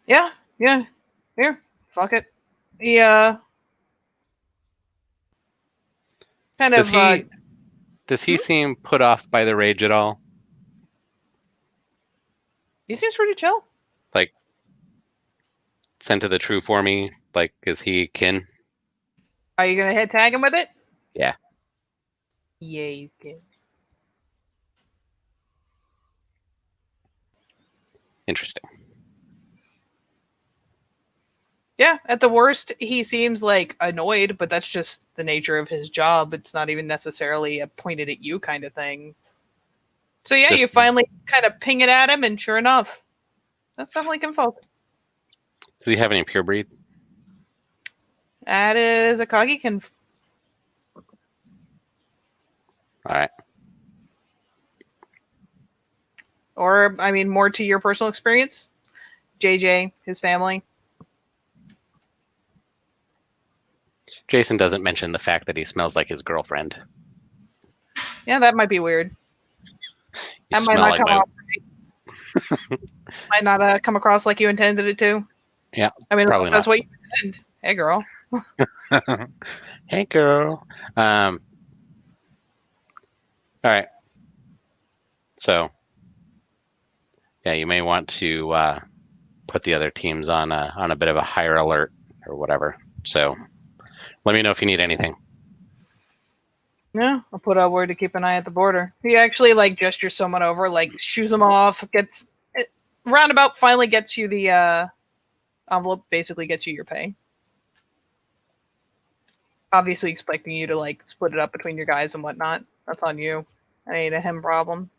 Yeah. Here, fuck it. He, kind Does of, he seem put off by the rage at all? he seems pretty chill. Like, sent to the true for me? Like, is he kin? Are you gonna hit tag him with it? Yeah. Yeah, he's good. Interesting. Yeah, at the worst, he seems like annoyed, but that's just the nature of his job. It's not even necessarily a pointed at you kind of thing. So yeah, you finally kind of ping it at him, and sure enough, that's definitely kinfolk. Does he have any pure breed? That is a Kagi conf. All right. Or, I mean, more to your personal experience, JJ, his family. Jason doesn't mention the fact that he smells like his girlfriend. Yeah, that might be weird. You That might smell not like come my... off. Might not come across like you intended it to. Yeah, I mean, probably that's not. what you intend. Hey, girl. Hey, girl. All right. So, yeah, you may want to put the other teams on a bit of a higher alert or whatever. So, let me know if you need anything. Yeah, I'll put out word to keep an eye at the border. He actually like gestures someone over, like shoos him off, gets roundabout, finally gets you the envelope, basically gets you your pay. Obviously expecting you to like split it up between your guys and whatnot. That's on you. That ain't a him problem.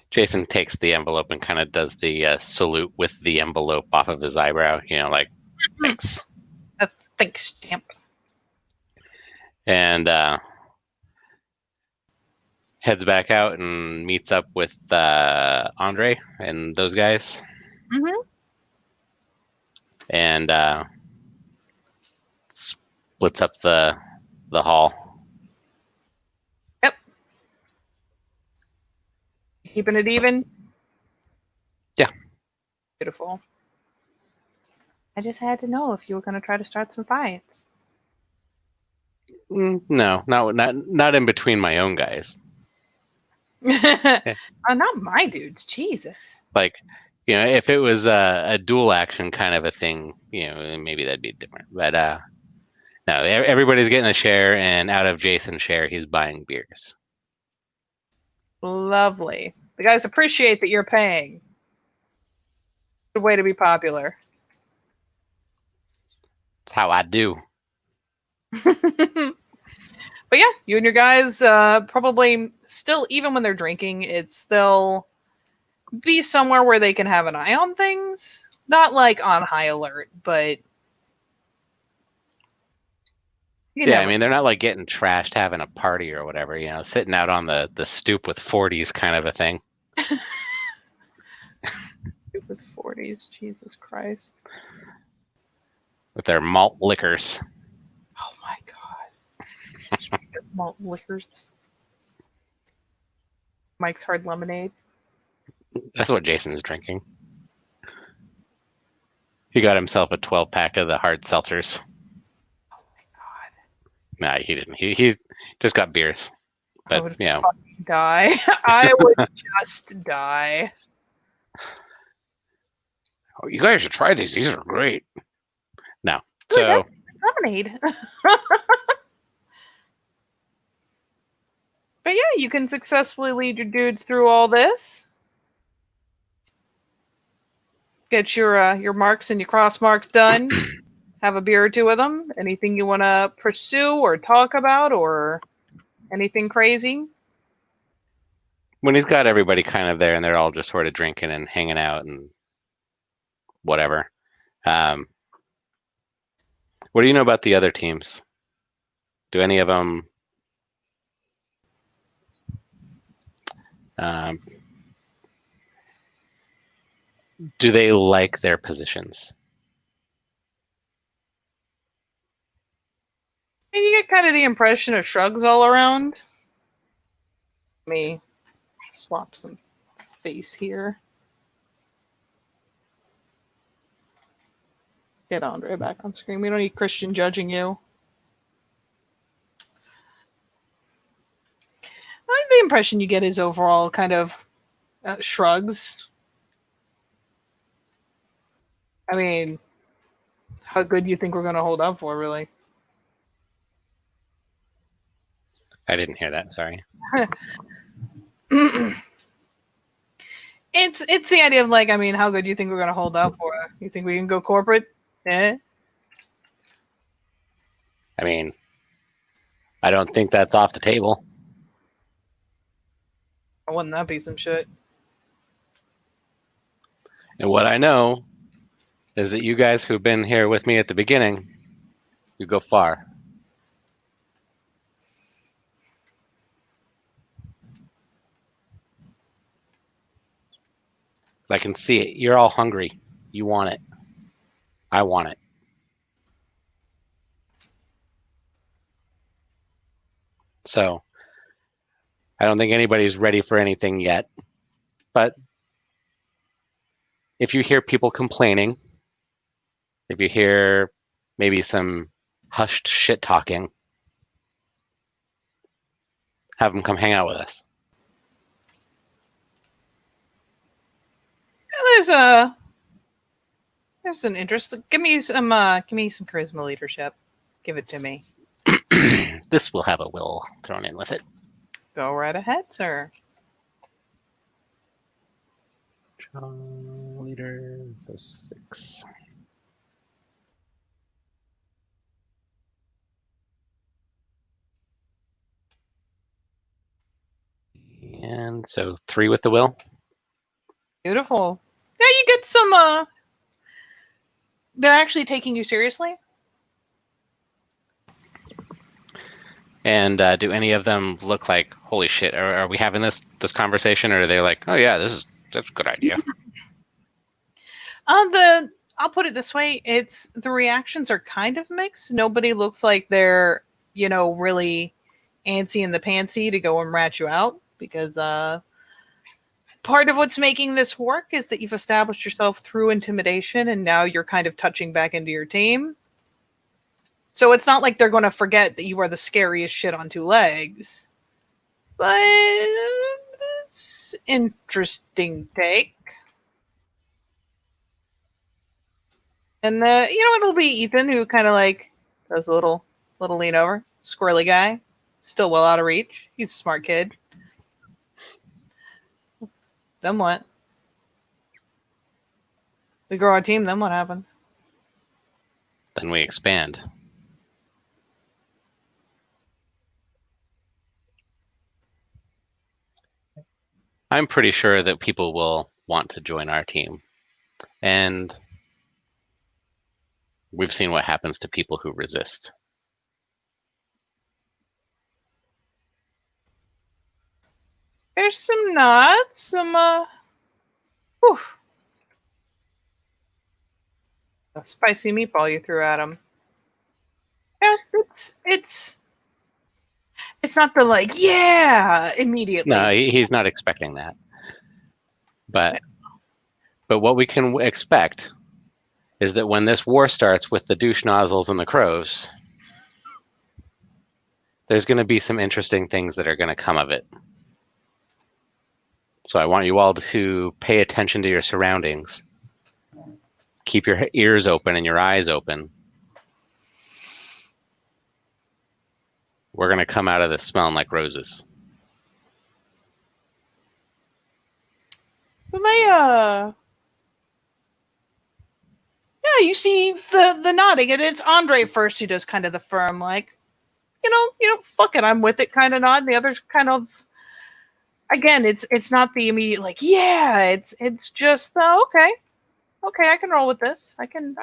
Jason takes the envelope and kind of does the salute with the envelope off of his eyebrow, you know, like, thanks. A thanks stamp. And heads back out and meets up with Andre and those guys. Mm-hmm. And splits up the hall. Yep. Keeping it even? Yeah. Beautiful. I just had to know if you were going to try to start some fights. No, not in between my own guys. Not my dudes. Jesus. Like, you know, if it was a dual action kind of a thing, you know, maybe that'd be different. But no, everybody's getting a share, and out of Jason's share, he's buying beers. Lovely. The guys appreciate that you're paying. Good way to be popular. That's how I do. But yeah, you and your guys probably still, even when they're drinking, they'll be somewhere where they can have an eye on things. Not like on high alert, but You Yeah, I never mean, they're not like getting trashed having a party or whatever, sitting out on the stoop with 40s kind of a thing. do with 40s. Jesus Christ. With their malt liquors. Oh my god. Malt liquors. Mike's Hard Lemonade. That's what Jason's drinking. He got himself a 12-pack of the hard seltzers. Oh my god. Nah, he didn't. He just got beers. I But, would fucking die. I would just die. oh, you guys should try these. These are great. No. Ooh, So, that's lemonade. But yeah, you can successfully lead your dudes through all this. Get your marks and your cross marks done. Have a beer or two with them. Anything you want to pursue or talk about or anything crazy? when he's got everybody kind of there and they're all just sort of drinking and hanging out and whatever. What do you know about the other teams? Do any of them do they like their positions? You get kind of the impression of shrugs all around. Let me swap some face here. Get Andre back on screen. We don't need Christian judging you. I think the impression you get is overall kind of shrugs. I mean, how good do you think we're going to hold up for, really? I didn't hear that. Sorry. It's the idea of like, I mean, how good do you think we're going to hold up for? You think we can go corporate? Eh? I mean, I don't think that's off the table. Wouldn't that be some shit? And what I know is that you guys who've been here with me at the beginning, you go far. I can see it. You're all hungry. You want it. I want it. So I don't think anybody's ready for anything yet. But if you hear people complaining, if you hear maybe some hushed shit talking, have them come hang out with us. There's an interest. Give me some charisma leadership. Give it to me. This will have a will thrown in with it. Go right ahead, sir. Leader, so 6. And so 3 with the will. Beautiful. Yeah, you get some. They're actually taking you seriously. And do any of them look like, holy shit, are we having this conversation, or are they like, oh yeah, that's a good idea? I'll put it this way: it's the reactions are kind of mixed. Nobody looks like they're really antsy in the pantsy to go and rat you out, because part of what's making this work is that you've established yourself through intimidation, and now you're kind of touching back into your team. So it's not like they're going to forget that you are the scariest shit on 2 legs. But it's interesting take. And it'll be Ethan who kind of like does a little lean over. Squirrely guy. Still well out of reach. He's a smart kid. Then what? We grow our team, then what happened? Then we expand. I'm pretty sure that people will want to join our team. And we've seen what happens to people who resist. there's some nods, some whew. A spicy meatball you threw at him. Yeah, it's not the like, yeah, immediately. No, he's not expecting that. But what we can expect is that when this war starts with the douche nozzles and the crows, there's going to be some interesting things that are going to come of it. So I want you all to pay attention to your surroundings. Keep your ears open and your eyes open. We're going to come out of this smelling like roses. So they yeah, you see the nodding, and it's Andre first who does kind of the firm, like, fuck it, I'm with it kind of nod. And the other's kind of, again, it's not the immediate like, yeah, it's just okay, I can roll with this. I can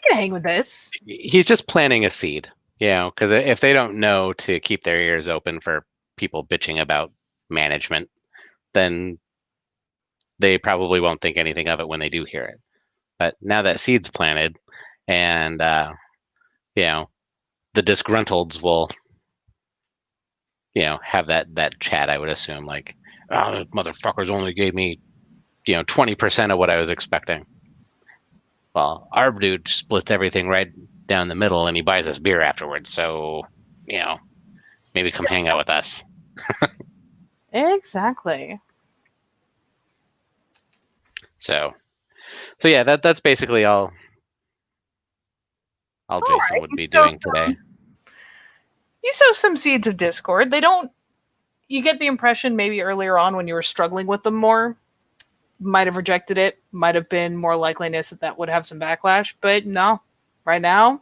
hang with this. He's just planting a seed, because if they don't know to keep their ears open for people bitching about management, then they probably won't think anything of it when they do hear it. But now that seed's planted, and the disgruntled's will, have that chat. I would assume, like, oh, motherfuckers only gave me, 20% of what I was expecting. Well, our dude splits everything right down the middle, and he buys us beer afterwards. So, maybe come hang out with us. Exactly. So yeah, that's basically all Jason right. would be So, doing today. You sow some seeds of discord. They don't. You get the impression maybe earlier on when you were struggling with them more, might have rejected it, might have been more likeliness that would have some backlash. But no, right now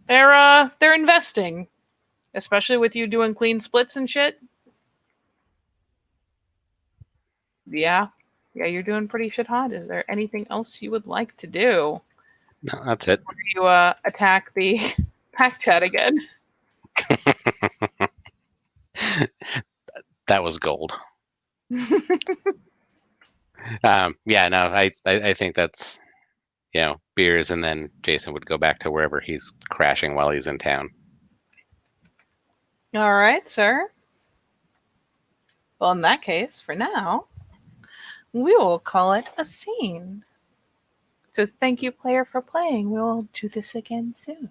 they're investing, especially with you doing clean splits and shit. Yeah, you're doing pretty shit hot. Is there anything else you would like to do? No, that's it. You attack the pack chat again. That was gold. Yeah, no, I think that's, beers, and then Jason would go back to wherever he's crashing while he's in town. All right, sir. Well, in that case, for now, we will call it a scene. So thank you, player, for playing. We will do this again soon.